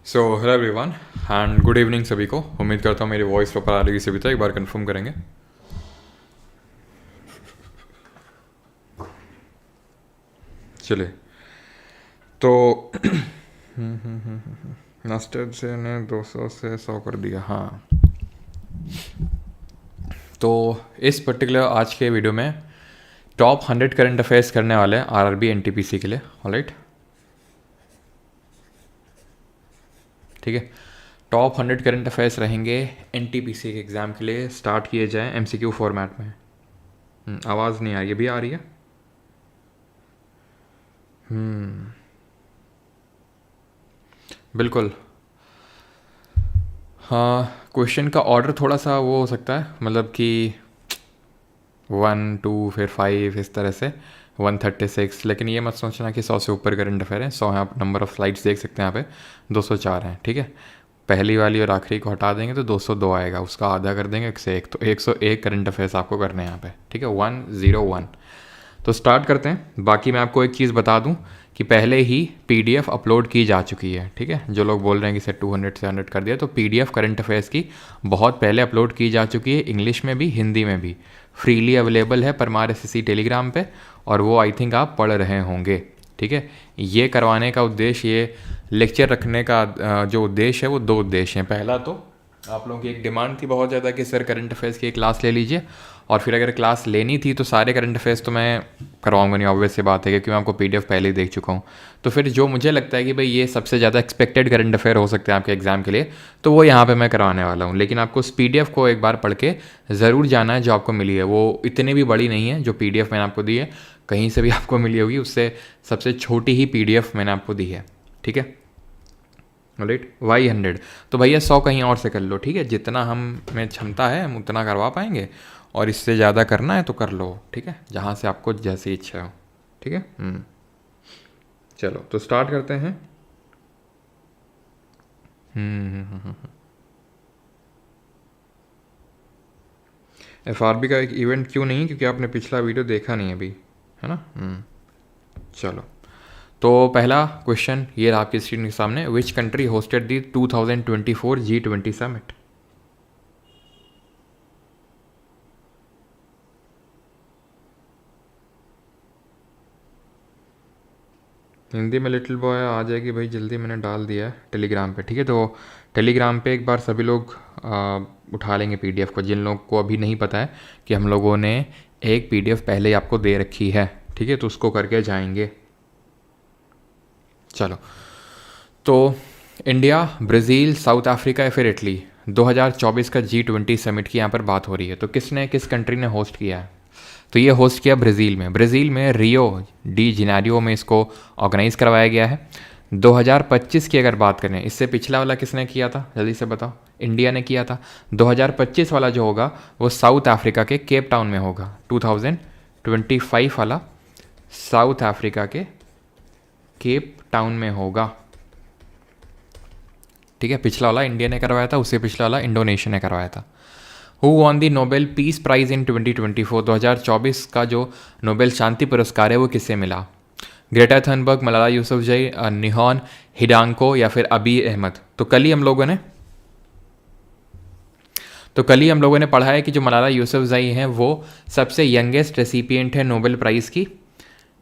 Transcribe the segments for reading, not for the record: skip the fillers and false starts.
So hello everyone and good evening सभी को। उम्मीद करता हूँ मेरी वॉइस प्रॉपर आ रही है सभी तक। एक बार कंफर्म करेंगे। चलिए तो नस्टेड से ने 200 से 100 कर दिया। हाँ, तो इस पर्टिकुलर आज के वीडियो में टॉप 100 करंट अफेयर्स करने वाले हैं आरआरबी एनटीपीसी के लिए। ऑलराइट, ठीक है। टॉप 100 करंट अफेयर्स रहेंगे एनटीपीसी के एग्ज़ाम के लिए। स्टार्ट किए जाएँ एमसीक्यू फॉर्मेट में। आवाज़ नहीं आ रही है, अभी आ रही है? बिल्कुल। हाँ, क्वेश्चन का ऑर्डर थोड़ा सा वो हो सकता है, मतलब कि 1 2 फिर 5 इस तरह से 136। लेकिन ये मत सोचना कि 100 से ऊपर करंट अफेयर है। 100 है, आप नंबर ऑफ़ स्लाइड्स देख सकते हैं यहाँ पे 204 हैं। ठीक है, पहली वाली और आखिरी को हटा देंगे तो 202 आएगा, उसका आधा कर देंगे 101, तो 101 करंट अफेयर्स आपको करने हैं यहाँ पे। ठीक है, 101। तो स्टार्ट करते हैं। बाकी मैं आपको एक चीज़ बता दूं कि पहले ही पीडीएफ अपलोड की जा चुकी है। ठीक है, जो लोग बोल रहे हैं कि सर 200 से 100 कर दिया, तो पीडीएफ करंट अफेयर्स की बहुत पहले अपलोड की जा चुकी है, इंग्लिश में भी हिंदी में भी फ्रीली अवेलेबल है परमार एसएससी टेलीग्राम पे, और वो आई थिंक आप पढ़ रहे होंगे। ठीक है, ये करवाने का उद्देश्य, ये लेक्चर रखने का जो उद्देश्य है वो दो उद्देश्य हैं। पहला तो आप लोगों की एक डिमांड थी बहुत ज़्यादा कि सर करंट अफेयर्स की एक क्लास ले लीजिए, और फिर अगर क्लास लेनी थी तो सारे करंट अफेयर्स तो मैं करवाऊंगा नहीं, ऑब्वियस सी बात है, क्योंकि मैं आपको पीडीएफ पहले ही देख चुका हूँ। तो फिर जो मुझे लगता है कि भाई ये सबसे ज़्यादा एक्सपेक्टेड करंट अफेयर हो सकते हैं आपके एग्जाम के लिए, तो वो यहाँ पे मैं करवाने वाला हूँ। लेकिन आपको उस पीडीएफ को एक बार पढ़ के ज़रूर जाना है। जो आपको मिली है वो इतनी भी बड़ी नहीं है, जो पीडीएफ मैंने आपको दी है कहीं से भी आपको मिली होगी उससे सबसे छोटी ही पीडीएफ मैंने आपको दी है। ठीक है, राइट। Y100 तो भैया 100 कहीं और से कर लो। ठीक है, जितना हम में क्षमता है हम उतना करवा पाएंगे, और इससे ज़्यादा करना है तो कर लो। ठीक है, जहाँ से आपको जैसी इच्छा हो। ठीक है, चलो तो स्टार्ट करते हैं। FRB का एक इवेंट क्यों नहीं, क्योंकि आपने पिछला वीडियो देखा नहीं अभी, है ना। चलो, तो पहला क्वेश्चन ये रहा आपकी स्क्रीन के सामने। विच कंट्री होस्टेड दी 2024 G20 समिट? हिंदी में लिटिल बॉय आ जाएगी भाई, जल्दी मैंने डाल दिया है टेलीग्राम पे। ठीक है, तो टेलीग्राम पे एक बार सभी लोग उठा लेंगे पीडीएफ को, जिन लोगों को अभी नहीं पता है कि हम लोगों ने एक पीडीएफ पहले ही आपको दे रखी है। ठीक है, तो उसको करके जाएंगे। चलो, तो इंडिया, ब्राज़ील, साउथ अफ्रीका या फिर इटली 2024 का G20 समिट की यहाँ पर बात हो रही है। तो किस कंट्री ने होस्ट किया है? तो ये होस्ट किया ब्राज़ील में। ब्राज़ील में रियो डी जिनेरियो में इसको ऑर्गेनाइज करवाया गया है। 2025 की अगर बात करें, इससे पिछला वाला किसने किया था जल्दी से बताओ? इंडिया ने किया था। 2025 वाला जो होगा वो साउथ अफ्रीका के केप टाउन में होगा। 2025 वाला साउथ अफ्रीका के केप टाउन में होगा। ठीक है, पिछला वाला इंडिया ने करवाया था, उससे पिछला वाला इंडोनेशिया ने करवाया था। Who won the Nobel peace prize इन 2024? 2024 का जो नोबेल शांति पुरस्कार है वो किससे मिला? ग्रेटा थनबर्ग, मलाला यूसुफजई, निहॉन हिडांको या फिर अबी अहमद? तो कल ही हम लोगों ने पढ़ा है कि जो मलाला यूसुफजई हैं वो सबसे यंगेस्ट रेसिपिएंट है नोबेल प्राइज़ की।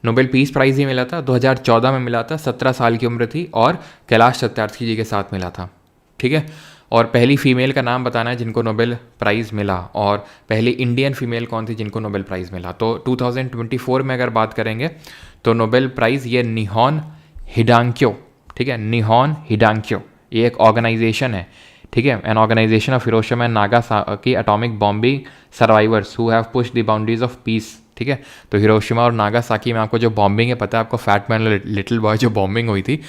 नोबेल पीस प्राइज़ ही मिला था, 2014 में मिला था, 17 साल की उम्र थी, और कैलाश सत्यार्थी जी के साथ मिला था। ठीक है, और पहली फीमेल का नाम बताना है जिनको नोबेल प्राइज़ मिला, और पहली इंडियन फीमेल कौन थी जिनको नोबेल प्राइज़ मिला। तो 2024 में अगर बात करेंगे तो नोबेल प्राइज़ ये निहॉन हिडांक्यो। ठीक है, निहॉन हिडांक्यो ये एक ऑर्गेनाइजेशन है। ठीक है, an organization of Hiroshima and Nagasaki atomic bombing survivors who have pushed the boundaries of peace. ठीक है, तो हिरोशिमा और नागासाकी में आपको जो बॉम्बिंग है पता है आपको, फैट मैन लिटिल बॉय जो बॉम्बिंग हुई थी।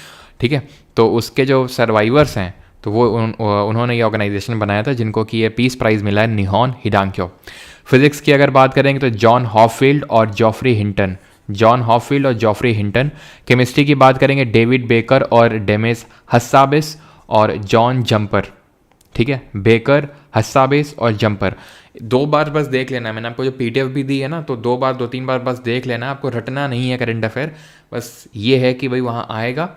ठीक है, तो उसके जो सर्वाइवर्स हैं तो वो उन्होंने ये ऑर्गेनाइजेशन बनाया था जिनको कि ये पीस प्राइज़ मिला है, निहॉन हिडांक्यो। फिजिक्स की अगर बात करेंगे तो जॉन हॉपफील्ड और जॉफ्री हिंटन। जॉन हॉपफील्ड और जॉफ्री हिंटन। केमिस्ट्री की बात करेंगे डेविड बेकर और डेमिस हस्साबिस और जॉन जंपर। ठीक है, बेकर, हस्साबिस और जंपर। 2 बार बस देख लेना है, मैंने आपको जो पीडीएफ भी दी है ना, तो 2-3 बार बस देख लेना है, आपको रटना नहीं है करंट अफेयर। बस ये है कि भाई वहाँ आएगा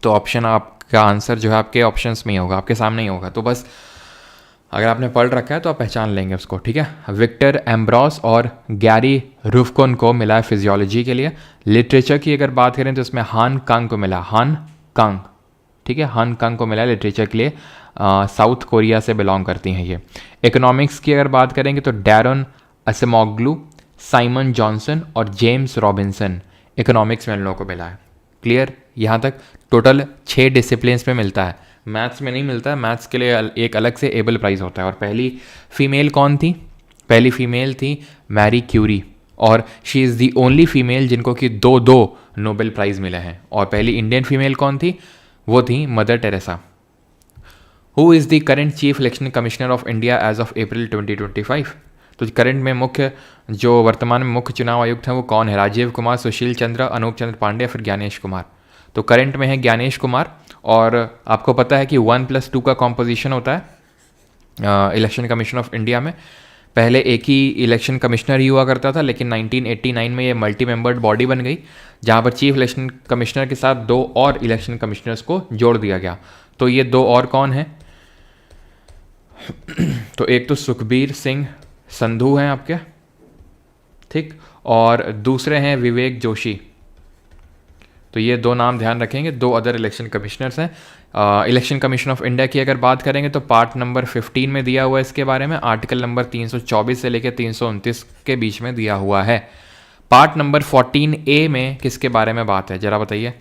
तो ऑप्शन आप आपका आंसर जो है आपके ऑप्शंस में ही होगा, आपके सामने ही होगा। तो बस अगर आपने पढ़ रखा है तो आप पहचान लेंगे उसको, ठीक है। विक्टर एम्ब्रॉस और गैरी रुफकोन को मिला है फिजियोलॉजी के लिए। लिटरेचर की अगर बात करें तो इसमें हान कांग को मिला, हान कांग, ठीक है, हान कांग को मिला है लिटरेचर के लिए। साउथ कोरिया से बिलोंग करती हैं ये। इकोनॉमिक्स की अगर बात करेंगे तो डैरन असेमोग्लू, साइमन जॉनसन और जेम्स रॉबिन्सन, इकोनॉमिक्स में इन लोगों को मिला है। क्लियर, यहाँ तक टोटल 6 डिसिप्लिन्स में मिलता है, मैथ्स में नहीं मिलता है। मैथ्स के लिए एक अलग से एबल प्राइज़ होता है। और पहली फीमेल कौन थी? पहली फीमेल थी मैरी क्यूरी, और she is the only female जिनको कि दो नोबेल प्राइज़ मिले हैं। और पहली इंडियन फीमेल कौन थी? वो थी mother Teresa. Who is the current chief election commissioner of India as of April 2025? तो करंट में मुख्य जो वर्तमान में मुख्य चुनाव आयुक्त हैं वो कौन है? राजीव कुमार, सुशील चंद्र, अनूप चंद्र पांडे या फिर ज्ञानेश कुमार? तो करंट में है ज्ञानेश कुमार। और आपको पता है कि 1+2 का कॉम्पोजिशन होता है इलेक्शन कमीशन ऑफ इंडिया में। पहले एक ही इलेक्शन कमिश्नर ही हुआ करता था, लेकिन 1989 में ये मल्टी मेंबर्ड बॉडी बन गई, जहाँ पर चीफ इलेक्शन कमिश्नर के साथ 2 और इलेक्शन कमिश्नर्स को जोड़ दिया गया। तो ये 2 और कौन हैं? तो एक तो सुखबीर सिंह संधू हैं आपके, ठीक, और दूसरे हैं विवेक जोशी। तो ये 2 नाम ध्यान रखेंगे, 2 अदर इलेक्शन कमिश्नर्स हैं। इलेक्शन कमीशन ऑफ इंडिया की अगर बात करेंगे तो पार्ट नंबर 15 में दिया हुआ है इसके बारे में, आर्टिकल नंबर 324 से लेकर 329 के बीच में दिया हुआ है। पार्ट नंबर 14A में किसके बारे में बात है, जरा बताइए।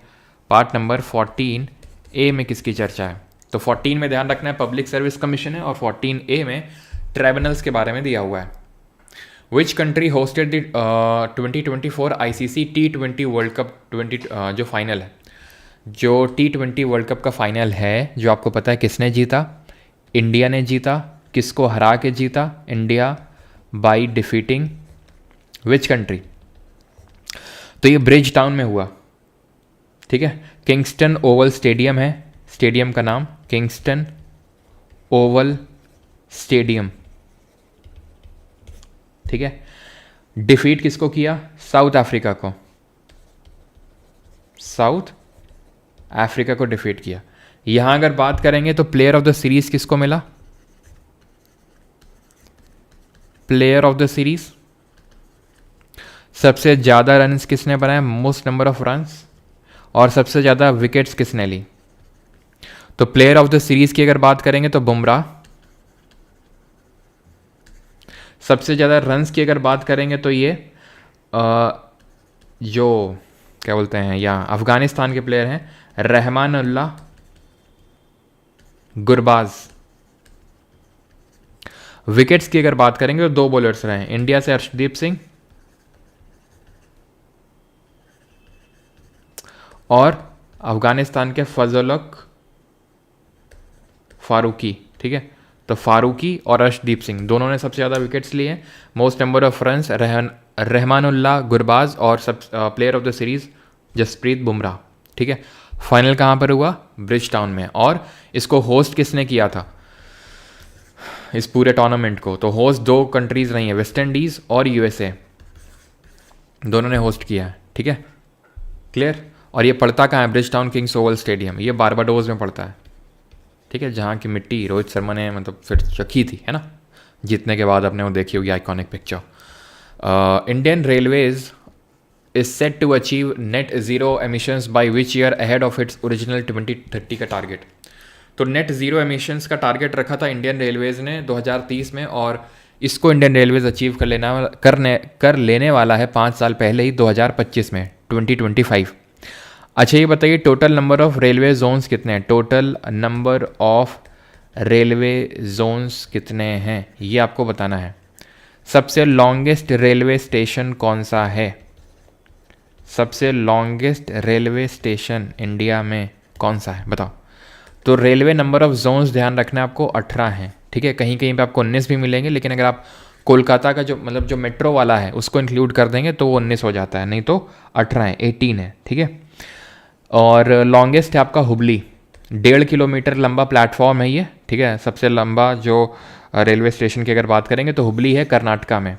पार्ट नंबर 14A में किसकी चर्चा है? तो 14 में ध्यान रखना है पब्लिक सर्विस कमीशन है, और 14A में ट्राइब्यूनल्स के बारे में दिया हुआ है। Which country hosted the 2024 ICC T20 world cup 20 जो फाइनल है, जो T20 वर्ल्ड कप का फाइनल है, जो आपको पता है किसने जीता? इंडिया ने जीता। किसको हरा के जीता? India by defeating which country? तो ये ब्रिज टाउन में हुआ, ठीक है। किंगस्टन ओवल स्टेडियम है, स्टेडियम का नाम किंगस्टन ओवल स्टेडियम, ठीक है। डिफीट किसको किया? साउथ अफ्रीका को, साउथ अफ्रीका को डिफीट किया। यहां अगर बात करेंगे तो प्लेयर ऑफ द सीरीज किसको मिला? प्लेयर ऑफ द सीरीज सबसे ज्यादा रन्स किसने बनाए? Most number of runs. और सबसे ज्यादा विकेट्स किसने ली? तो प्लेयर ऑफ द सीरीज की अगर बात करेंगे तो बुमराह। सबसे ज़्यादा रन्स की अगर बात करेंगे तो ये जो क्या बोलते हैं, यहाँ अफगानिस्तान के प्लेयर हैं रहमानुल्लाह गुरबाज। विकेट्स की अगर बात करेंगे तो 2 बॉलर्स रहे, इंडिया से अर्शदीप सिंह और अफगानिस्तान के फजलक फारूकी, ठीक है। तो फारूकी और अर्शदीप सिंह दोनों ने सबसे ज़्यादा विकेट्स लिए। Most number of runs Rahmanullah Gurbaz, और सब player of the series Jasprit Bumrah, ठीक है। फाइनल कहाँ पर हुआ? ब्रिज टाउन में। और इसको होस्ट किसने किया था इस पूरे टूर्नामेंट को? तो होस्ट 2 कंट्रीज रही हैं, वेस्ट इंडीज़ और USA, दोनों ने होस्ट किया है, ठीक है। क्लियर। और ये पड़ता कहाँ है? Bridge town Kings Oval stadium, ये बारबाडोज में पड़ता है, ठीक है, जहाँ की मिट्टी रोहित शर्मा ने मतलब फिर चखी थी, है ना, जीतने के बाद आपने वो देखी होगी iconic picture. Indian Railways is set to achieve net zero emissions by which year ahead of its original 2030 का टारगेट। तो नेट ज़ीरो एमिशंस का टारगेट रखा था इंडियन रेलवेज़ ने 2030 में, और इसको इंडियन रेलवेज़ अचीव कर लेने वाला है 5 साल पहले ही 2025 में, 2025। अच्छा ये बताइए total number of railway zones कितने हैं? Total number of railway zones कितने हैं ये आपको बताना है। सबसे लॉन्गेस्ट रेलवे स्टेशन कौन सा है? सबसे लॉन्गेस्ट रेलवे स्टेशन इंडिया में कौन सा है बताओ। तो रेलवे नंबर ऑफ जोन्स ध्यान रखना है आपको 18 हैं, ठीक है। कहीं कहीं पे आपको 19 भी मिलेंगे, लेकिन अगर आप कोलकाता का जो मतलब जो मेट्रो वाला है उसको इंक्लूड कर देंगे तो वो 19 हो जाता है, नहीं तो 18 है, 18 है, ठीक है। और लॉन्गेस्ट है आपका हुबली, 1.5 किलोमीटर लंबा प्लेटफॉर्म है ये, ठीक है। सबसे लंबा जो रेलवे स्टेशन की अगर बात करेंगे तो हुबली है कर्नाटका में।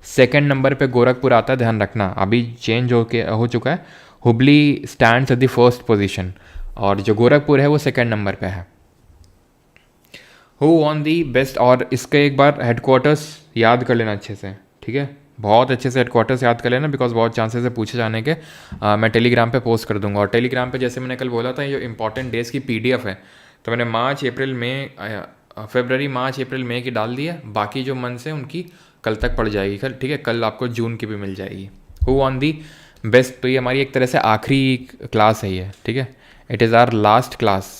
सेकंड नंबर पे गोरखपुर आता है, ध्यान रखना, अभी चेंज हो चुका है। Hubli stands at the first position. और जो गोरखपुर है वो सेकंड नंबर पे है। हु ऑन दी बेस्ट, और इसके एक बार हेडक्वार्टर्स याद कर लेना अच्छे से, ठीक है, बहुत अच्छे से हेडक्वार्टर्स याद कर लेना, बिकॉज बहुत चांसेस है पूछे जाने के। मैं टेलीग्राम पे पोस्ट कर दूंगा, और टेलीग्राम पे जैसे मैंने कल बोला था ये इंपॉर्टेंट डेज की पीडीएफ है, तो मैंने मार्च अप्रैल मई फरवरी मार्च अप्रैल मई की डाल दी है, बाकी जो मंथ्स हैं उनकी कल तक पड़ जाएगी कल, ठीक है, कल आपको जून की भी मिल जाएगी। हु ऑन दी बेस्ट, तो ये हमारी एक तरह से आखिरी क्लास है ये, ठीक है, it is our last class,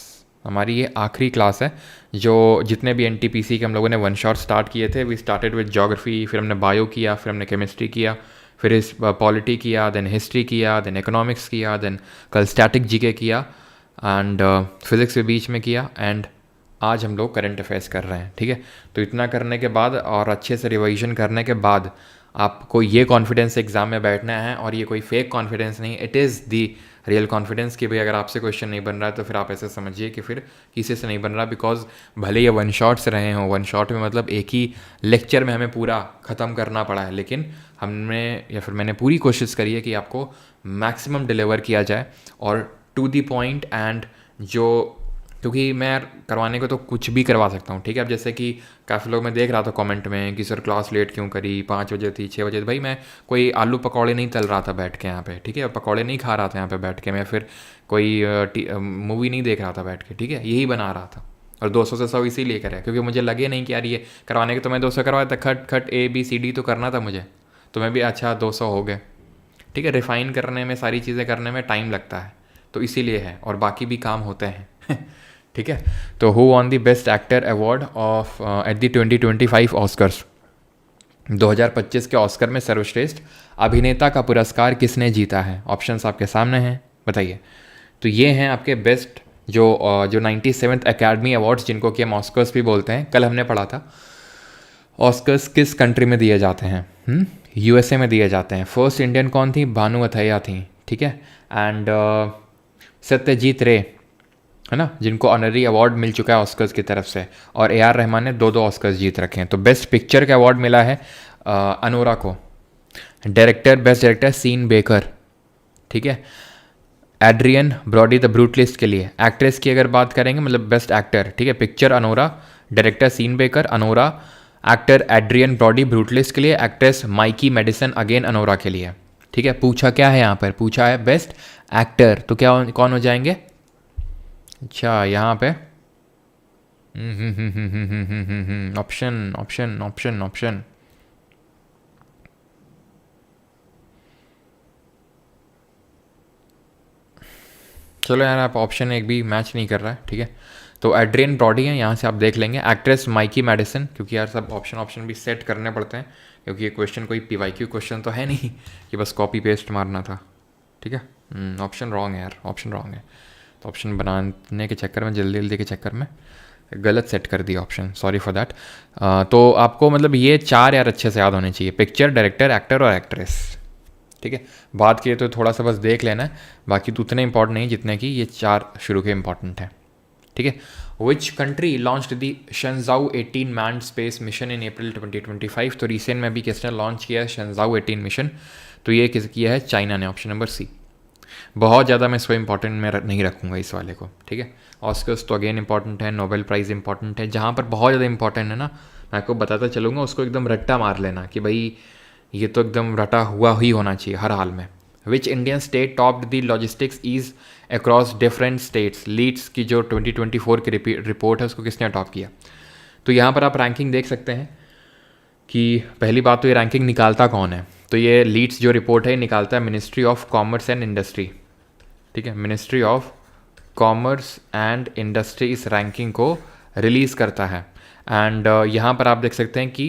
हमारी ये आखिरी क्लास है। जो जितने भी एनटीपीसी के हम लोगों ने वन शॉट स्टार्ट किए थे, वी स्टार्टेड विद ज्योग्राफी, फिर हमने बायो किया, फिर हमने केमिस्ट्री किया, फिर इस पॉलिटी किया, देन हिस्ट्री किया, देन इकोनॉमिक्स किया, देन कल स्टैटिक जीके किया, एंड फिज़िक्स भी बीच में किया, एंड आज हम लोग करंट अफेयर्स कर रहे हैं, ठीक है। तो इतना करने के बाद और अच्छे से रिवाइजन करने के बाद आपको ये कॉन्फिडेंस एग्ज़ाम में बैठना है, और ये कोई फेक कॉन्फिडेंस नहीं, it is the real confidence कि भाई अगर आपसे क्वेश्चन नहीं बन रहा है तो फिर आप ऐसे समझिए कि फिर किसी से नहीं बन रहा, बिकॉज भले ये वन शॉट्स रहे हों, वन शॉट में मतलब एक ही लेक्चर में हमें पूरा ख़त्म करना पड़ा है, लेकिन हमने या फिर मैंने पूरी कोशिश करी है कि आपको मैक्सिमम डिलीवर किया जाए और टू दी पॉइंट, एंड जो क्योंकि मैं करवाने को तो कुछ भी करवा सकता हूँ, ठीक है। अब जैसे कि काफ़ी लोग मैं देख रहा था कमेंट में कि सर क्लास लेट क्यों करी, 5 बजे थी 6 बजे, भाई मैं कोई आलू पकौड़े नहीं तल रहा था बैठ के यहाँ पे, ठीक है, पकौड़े नहीं खा रहा था यहाँ पे बैठ के, मैं फिर कोई मूवी नहीं देख रहा था बैठ के, ठीक है, यही बना रहा था। और 200 से 100 इसीलिए करे क्योंकि मुझे लगे नहीं कि यार ये करवाने के, तो मैं 200 करवाया था, खट खट ABCD तो करना था मुझे, तो मैं भी अच्छा 200 हो गए, ठीक है। रिफ़ाइन करने में, सारी चीज़ें करने में टाइम लगता है, तो इसीलिए है, और बाकी भी काम होते हैं ठीक है। तो who on the best actor award of eight the 2025 Oscars, 2025 के ऑस्कर में सर्वश्रेष्ठ अभिनेता का पुरस्कार किसने जीता है? ऑप्शंस आपके सामने हैं, बताइए। तो ये हैं आपके बेस्ट जो 97th एकेडमी अवार्ड्स, जिनको कि हम ऑस्कर्स भी बोलते हैं, कल हमने पढ़ा था। ऑस्कर्स किस कंट्री में दिए जाते हैं? USA में दिए जाते हैं। फर्स्ट इंडियन कौन थी? भानु अथैया थी, ठीक है। एंड सत्यजीत रे, है ना, जिनको ऑनरी अवार्ड मिल चुका है ऑस्कर्स की तरफ से, और AR रहमान ने 2 ऑस्कर्स जीत रखे हैं। तो बेस्ट पिक्चर का अवार्ड मिला है अनोरा को। Director, best director Sean Baker, ठीक है, एड्रियन ब्रॉडी द ब्रूटलिस्ट के लिए। एक्ट्रेस की अगर बात करेंगे, मतलब बेस्ट एक्टर, ठीक है, picture Anora, director Sean Baker Anora, actor Adrien Brody Brutalist के लिए, actress Mikey Madison again Anora के लिए, ठीक है। पूछा क्या है यहाँ पर? पूछा है बेस्ट एक्टर, तो क्या कौन हो जाएंगे? अच्छा, यहाँ पे ऑप्शन ऑप्शन ऑप्शन ऑप्शन चलो यार, आप ऑप्शन एक भी मैच नहीं कर रहा है, ठीक है। तो एड्रियन ब्रॉडी है, यहाँ से आप देख लेंगे। एक्ट्रेस माइकी मेडिसन, क्योंकि यार सब ऑप्शन भी सेट करने पड़ते हैं, क्योंकि ये क्वेश्चन कोई PYQ क्वेश्चन तो है नहीं कि बस कॉपी पेस्ट मारना था, ठीक है। ऑप्शन रॉन्ग है यार, ऑप्शन रॉन्ग है, तो ऑप्शन बनाने के चक्कर में, जल्दी के चक्कर में गलत सेट कर दिया ऑप्शन, सॉरी फॉर दैट। तो आपको मतलब ये 4 यार अच्छे से याद होने चाहिए, पिक्चर, डायरेक्टर, एक्टर और एक्ट्रेस, ठीक है। बात किए तो थोड़ा सा बस देख लेना है, बाकी तो उतने इंपॉर्टेंट नहीं जितने कि ये 4 शुरू के इंपॉर्टेंट है, ठीक है। Which country launched the Shenzhou 18 manned space mission in April 2025? तो रिसेंट में भी किसने लॉन्च किया है शंजाऊ 18 मिशन? तो ये किस किया है? चाइना ने, ऑप्शन नंबर C। बहुत ज़्यादा मैं इसको इंपॉर्टेंट में नहीं रखूँगा इस वाले को, ठीक है। ऑस्कर्स तो अगेन इंपॉर्टेंट है, नोबेल प्राइज़ इंपॉर्टेंट है, जहाँ पर बहुत ज़्यादा इंपॉर्टेंट है ना, मैं आपको बताता चलूँगा, उसको एकदम रट्टा मार लेना कि भाई ये तो एकदम रटा हुआ ही होना चाहिए हर हाल में। Which Indian state topped the logistics ease across different states? Leads की जो 2024 की रिपोर्ट है उसको किसने टॉप किया? तो यहाँ पर आप रैंकिंग देख सकते हैं कि पहली बात तो ये रैंकिंग निकालता कौन है? तो ये लीड्स जो रिपोर्ट है निकालता है ministry of commerce and industry, ठीक है। Ministry of commerce and industry इस रैंकिंग को रिलीज़ करता है। एंड यहाँ पर आप देख सकते हैं कि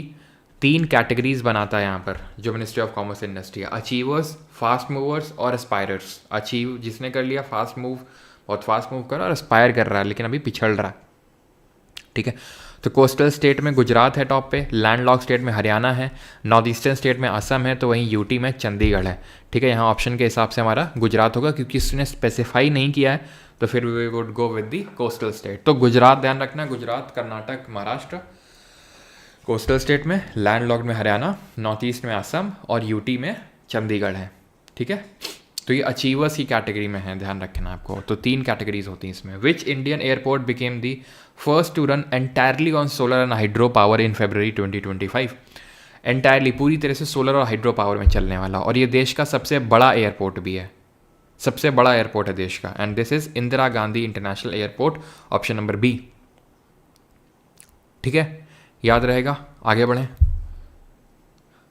3 कैटेगरीज बनाता है यहाँ पर जो ministry of commerce and industry है, अचीवर्स, फास्ट मूवर्स और एस्पायरर्स। अचीव जिसने कर लिया फास्ट मूव, बहुत फास्ट मूव कर रहा है, और एस्पायर कर रहा है लेकिन अभी पिछड़ रहा है, ठीक है। तो कोस्टल स्टेट में गुजरात है टॉप पे, लैंडलॉक स्टेट में हरियाणा है, नॉर्थ ईस्टर्न स्टेट में असम है, तो वहीं यूटी में चंडीगढ़ है, ठीक है। यहाँ ऑप्शन के हिसाब से हमारा गुजरात होगा, क्योंकि इसने स्पेसिफाई नहीं किया है, तो फिर we would go with the coastal state. तो गुजरात ध्यान रखना, गुजरात, कर्नाटक, महाराष्ट्र कोस्टल स्टेट में, लैंडलॉक्ड में हरियाणा, नॉर्थ ईस्ट में असम और यूटी में चंडीगढ़ है, ठीक है। तो ये अचीवर्स की कैटेगरी में है, ध्यान रखना आपको। तो 3 कैटेगरीज होती हैं इसमें। Which Indian airport became the first to run entirely on solar and hydro power in February 2025? Entirely पूरी तरह से सोलर और हाइड्रो पावर में चलने वाला, और ये देश का सबसे बड़ा एयरपोर्ट भी है, सबसे बड़ा एयरपोर्ट है देश का। And this is Indira Gandhi international airport, option number B. ठीक है, याद रहेगा। आगे बढ़ें।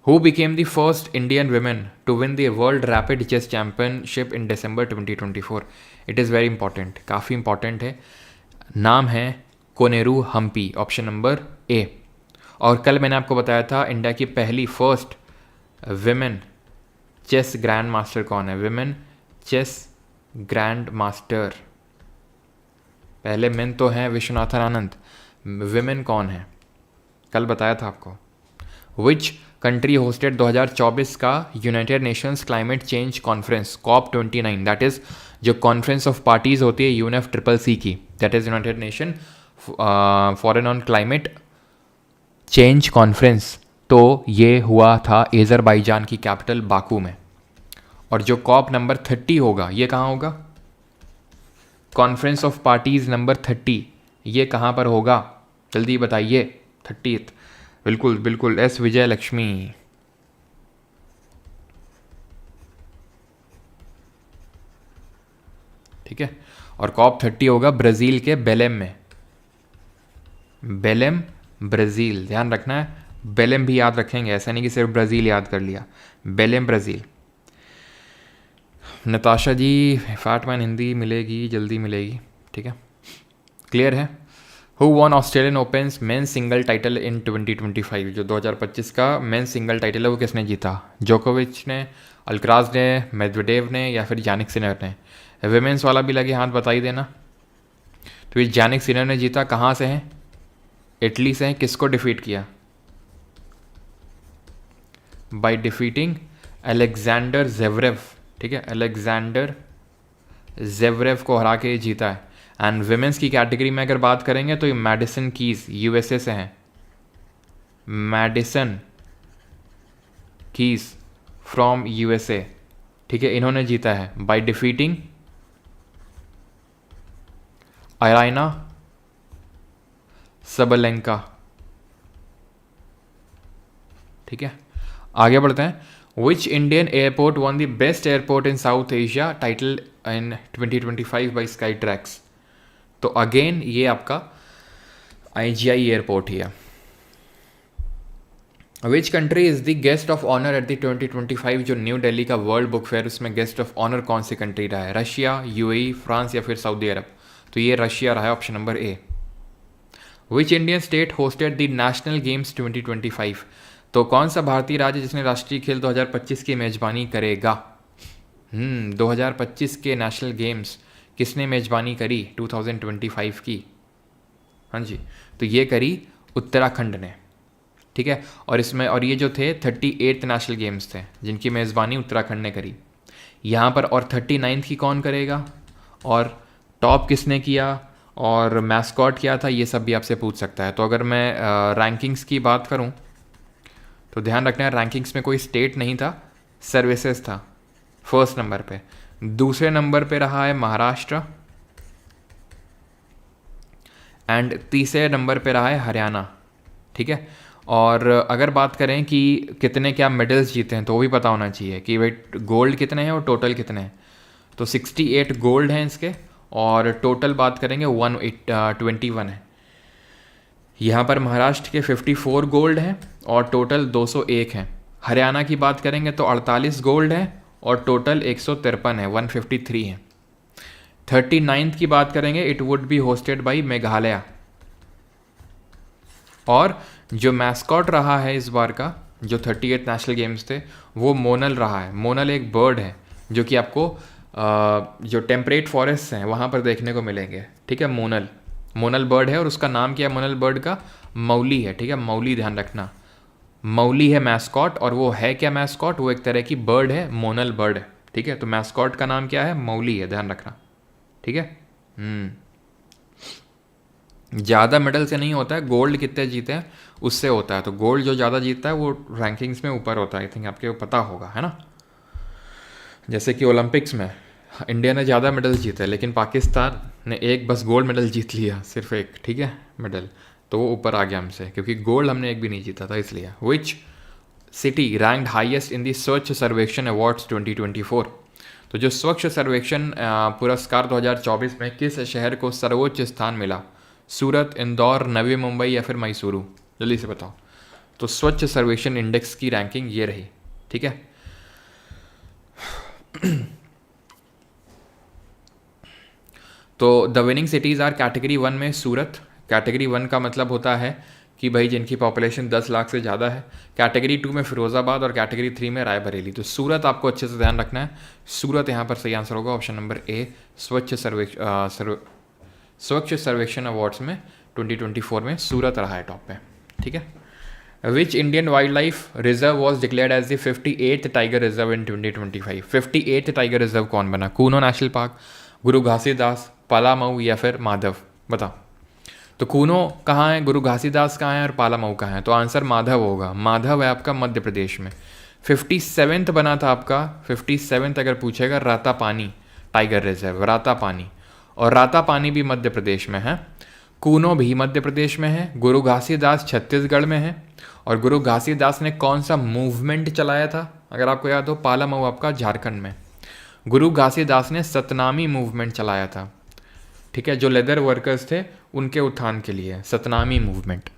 Who became the first Indian women to win the World Rapid Chess Championship in December 2024? It is very important, काफ़ी important है। नाम है Koneru Humpy, option number A. और कल मैंने आपको बताया था इंडिया की पहली first women chess grandmaster कौन है। विमेन चेस ग्रैंड मास्टर, पहले मेन तो हैं विश्वनाथन आनंद, विमेन कौन है कल बताया था आपको। विच कंट्री होस्टेड 2024 का United Nations climate change conference COP29, that is जो कॉन्फ्रेंस ऑफ पार्टीज होती है UNFCCC की, that is United nation foreign on climate change conference. तो ये हुआ था अज़रबैजान की कैपिटल बाकू में। और जो COP नंबर 30 होगा ये कहाँ होगा, कॉन्फ्रेंस ऑफ पार्टीज नंबर 30, ये कहाँ पर होगा जल्दी बताइए। 30th, बिल्कुल बिल्कुल, एस विजय लक्ष्मी। ठीक है, और COP 30 होगा ब्राज़ील के बेलेम में, बेलेम ब्राज़ील, ध्यान रखना है। बेलेम भी याद रखेंगे, ऐसा नहीं कि सिर्फ ब्राज़ील याद कर लिया, बेलेम ब्राज़ील। नताशा जी फैटमैन हिंदी मिलेगी, जल्दी मिलेगी। ठीक है, क्लियर है। Who von Australian opens men's single title in 2025? जो 2025 का मेंस सिंगल टाइटल है वो किसने जीता? जोकोविच ने, अल्कराज ने, मेदवेडेव ने, या फिर यानिक सिनर ने? विमेंस वाला भी लगे हाथ बता ही देना। तो ये यानिक सिनर ने जीता, कहाँ से हैं? इटली से हैं। किसको डिफीट किया? By defeating Alexander Zverev. ठीक है, अलेक्जेंडर ज़ेवरेव को हरा के जीता है। एंड विमेंस की कैटेगरी में अगर बात करेंगे तो ये मैडिसन कीज USA से हैं, मैडिसन कीज फ्रॉम USA। ठीक है, इन्होंने जीता है बाय डिफीटिंग अराइना सबलेंका। ठीक है, आगे बढ़ते हैं। Which Indian airport won the best airport in South Asia title in 2025 by Skytrax? तो अगेन ये आपका IGI एयरपोर्ट ही है। Which country is the guest of honour at the 2025 जो न्यू दिल्ली का वर्ल्ड बुक फेयर, उसमें guest of honour कौन सी कंट्री रहा है? रशिया, UAE, फ्रांस या फिर सऊदी अरब? तो ये रशिया रहा है, option number A. Which Indian state hosted the national games 2025? तो कौन सा भारतीय राज्य जिसने राष्ट्रीय खेल 2025 की मेजबानी करेगा? 2025 के नेशनल गेम्स किसने मेजबानी करी 2025 की? हाँ जी, तो ये करी उत्तराखंड ने। ठीक है, और इसमें, और ये जो थे 38th नेशनल गेम्स थे जिनकी मेज़बानी उत्तराखंड ने करी यहाँ पर। और 39th की कौन करेगा, और टॉप किसने किया, और मैस्कॉट क्या था, ये सब भी आपसे पूछ सकता है। तो अगर मैं रैंकिंग्स की बात करूँ तो ध्यान रखना है, रैंकिंग्स में कोई स्टेट नहीं था, सर्विसेज था फर्स्ट नंबर पे। दूसरे नंबर पे रहा है महाराष्ट्र, एंड तीसरे नंबर पे रहा है हरियाणा। ठीक है, और अगर बात करें कि कितने क्या मेडल्स जीते हैं तो वो भी पता होना चाहिए कि भाई गोल्ड कितने हैं और टोटल कितने हैं। तो 68 गोल्ड हैं इसके, और टोटल बात करेंगे 121 है। यहाँ पर महाराष्ट्र के 54 गोल्ड हैं और टोटल 201 हैं। हरियाणा की बात करेंगे तो 48 गोल्ड हैं और टोटल 153 है, 153 है। 39th की बात करेंगे, it would be hosted by Meghalaya. और जो मैस्कॉट रहा है इस बार का, जो 38 नेशनल गेम्स थे, वो मोनल रहा है। मोनल एक बर्ड है जो कि आपको जो टेम्परेट फॉरेस्ट हैं वहाँ पर देखने को मिलेंगे। ठीक है, मोनल बर्ड है, और उसका नाम क्या है मोनल बर्ड का? मौली है। ठीक है, मौली, ध्यान रखना, मौली है मैस्कॉट। और वो है क्या मैस्कॉट? वो एक तरह की बर्ड है, मोनल बर्ड है। ठीक है, तो मैस्कॉट का नाम क्या है? मौली है, ध्यान रखना। ठीक है, ज़्यादा मेडल से नहीं होता है, गोल्ड कितने जीते हैं उससे होता है। तो गोल्ड जो ज़्यादा जीतता है वो रैंकिंग्स में ऊपर होता है। आई थिंक आपके पता होगा, है ना। जैसे कि ओलंपिक्स में इंडिया ने ज़्यादा मेडल जीते लेकिन पाकिस्तान ने एक बस गोल्ड मेडल जीत लिया, सिर्फ एक, ठीक है, मेडल, तो वो ऊपर आ गया हमसे, क्योंकि गोल्ड हमने एक भी नहीं जीता था इसलिए। Which city ranked highest in the Swachh Survekshan awards 2024? तो जो स्वच्छ सर्वेक्षण पुरस्कार 2024 में किस शहर को सर्वोच्च स्थान मिला? सूरत, इंदौर, नवी मुंबई या फिर मैसूरू? जल्दी से बताओ। तो स्वच्छ सर्वेक्षण इंडेक्स की रैंकिंग ये रही, ठीक है। तो the winning cities are category 1 में सूरत। कैटेगरी 1 का मतलब होता है कि भाई जिनकी पॉपुलेशन 10 लाख से ज़्यादा है। कैटेगरी 2 में फिरोज़ाबाद और कैटेगरी 3 में रायबरेली। तो सूरत आपको अच्छे से ध्यान रखना है, सूरत यहाँ पर सही आंसर होगा, ऑप्शन नंबर ए। स्वच्छ सर्वेक्षण अवार्ड्स में 2024 में सूरत रहा है टॉप पे, ठीक है। Which Indian wildlife reserve was declared as the 58th tiger reserve in 2025? 58th tiger reserve कौन बना? कूनो नेशनल पार्क, गुरु घासीदास, पालामऊ या फिर माधव? बताओ। तो कूनो कहाँ है, गुरु घासीदास कहाँ है और पालामऊ कहाँ है? तो आंसर माधव होगा। माधव है आपका मध्य प्रदेश में। 57th बना था आपका, 57th अगर पूछेगा रातापानी टाइगर रिजर्व, रातापानी, और रातापानी भी मध्य प्रदेश में है, कूनो भी मध्य प्रदेश में है, गुरु घासीदास छत्तीसगढ़ में है। और गुरु घासीदास ने कौन सा मूवमेंट चलाया था अगर आपको याद हो? पालामऊ आपका झारखंड में। गुरु घासीदास ने सतनामी मूवमेंट चलाया था, ठीक है, जो लेदर वर्कर्स थे उनके उत्थान के लिए, सतनामी मूवमेंट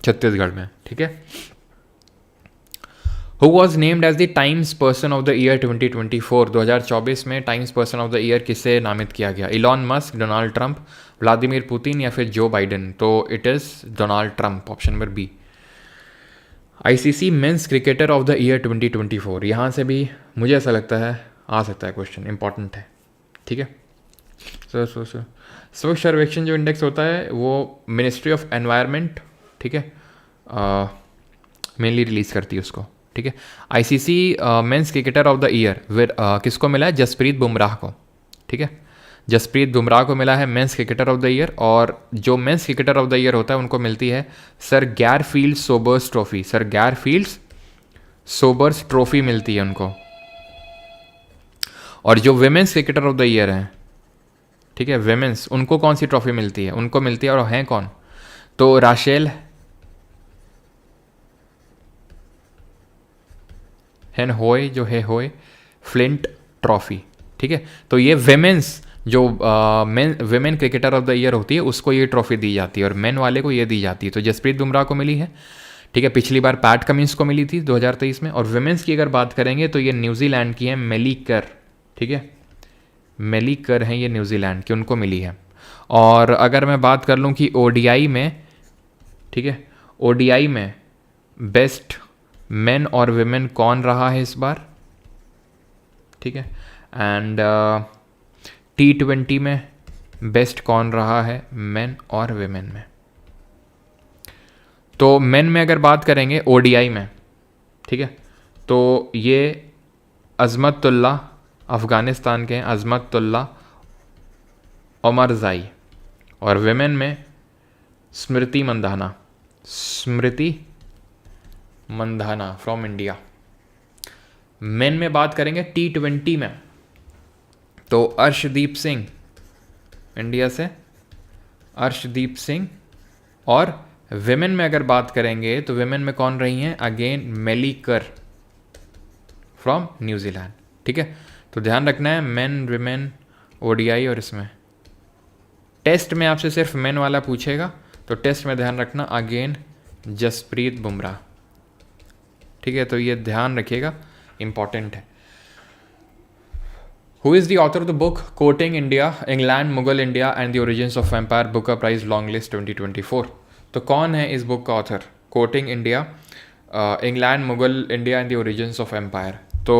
छत्तीसगढ़ में, ठीक है। Who was named as the Times person of the year 2024? 2024 में Times person of the year किसे नामित किया गया? Elon Musk, Donald Trump, Vladimir Putin या फिर जो बाइडेन? तो it is Donald Trump, option number B. ICC men's cricketer of the year 2024, यहाँ से भी मुझे ऐसा लगता है आ सकता है क्वेश्चन, इंपॉर्टेंट है, ठीक है। स्वच्छ सर्वेक्षण जो इंडेक्स होता है वो मिनिस्ट्री ऑफ एनवायरनमेंट, ठीक है, मेनली रिलीज़ करती है उसको, ठीक है। ICC men's cricketer of the year किसको मिला है? जसप्रीत बुमराह को, ठीक है, जसप्रीत बुमराह को मिला है mains cricketer of the year. और जो mains cricketer of the year होता है उनको मिलती है sir Garfield Sobers trophy, sir Garfield Sobers trophy मिलती है उनको। और जो women's cricketer of the year हैं, ठीक है, विमेंस, उनको कौन सी ट्रॉफी मिलती है? उनको मिलती है, और हैं कौन? तो राशेल हेन होय, जो है होय फ्लिंट ट्रॉफी, ठीक है। तो ये विमेंस जो women cricketer of the year होती है उसको ये ट्रॉफी दी जाती है, और मेन वाले को ये दी जाती है। तो जसप्रीत बुमराह को मिली है, ठीक है, पिछली बार पैट कमिंस को मिली थी 2023 में। और विमेंस की अगर बात करेंगे तो ये न्यूजीलैंड की है मेली कर, ठीक है, मेली कर हैं ये न्यूजीलैंड की, उनको मिली है। और अगर मैं बात कर लूँ कि ओडीआई में, ठीक है, ओडीआई में बेस्ट मेन और विमेन कौन रहा है इस बार, ठीक है। एंड T20 में बेस्ट कौन रहा है मेन और विमेन में? तो मेन में अगर बात करेंगे ओडीआई में, ठीक है, तो ये अजमतुल्ला अफ़गानिस्तान के हैं, अजमतुल्ला ओमरज़ाई। और विमेन में Smriti Mandhana, Smriti Mandhana from India. Main में बात करेंगे T20 में तो अर्शदीप सिंह इंडिया से, अर्शदीप सिंह। और विमेन में अगर बात करेंगे तो विमेन में कौन रही हैं? अगेन मेली कर फ्रॉम न्यूजीलैंड, ठीक है। तो ध्यान रखना है मेन, विमेन, ओडीआई। और इसमें टेस्ट में आपसे सिर्फ मेन वाला पूछेगा, तो टेस्ट में ध्यान रखना अगेन जसप्रीत बुमराह, ठीक है। तो ये ध्यान रखिएगा, इंपॉर्टेंट है। Who is the author of the book Courting India, England, Mughal India and the Origins of Empire, Booker Prize Long List 2024? तो कौन है इस बुक का author? Courting India, England, Mughal India and the origins of empire. तो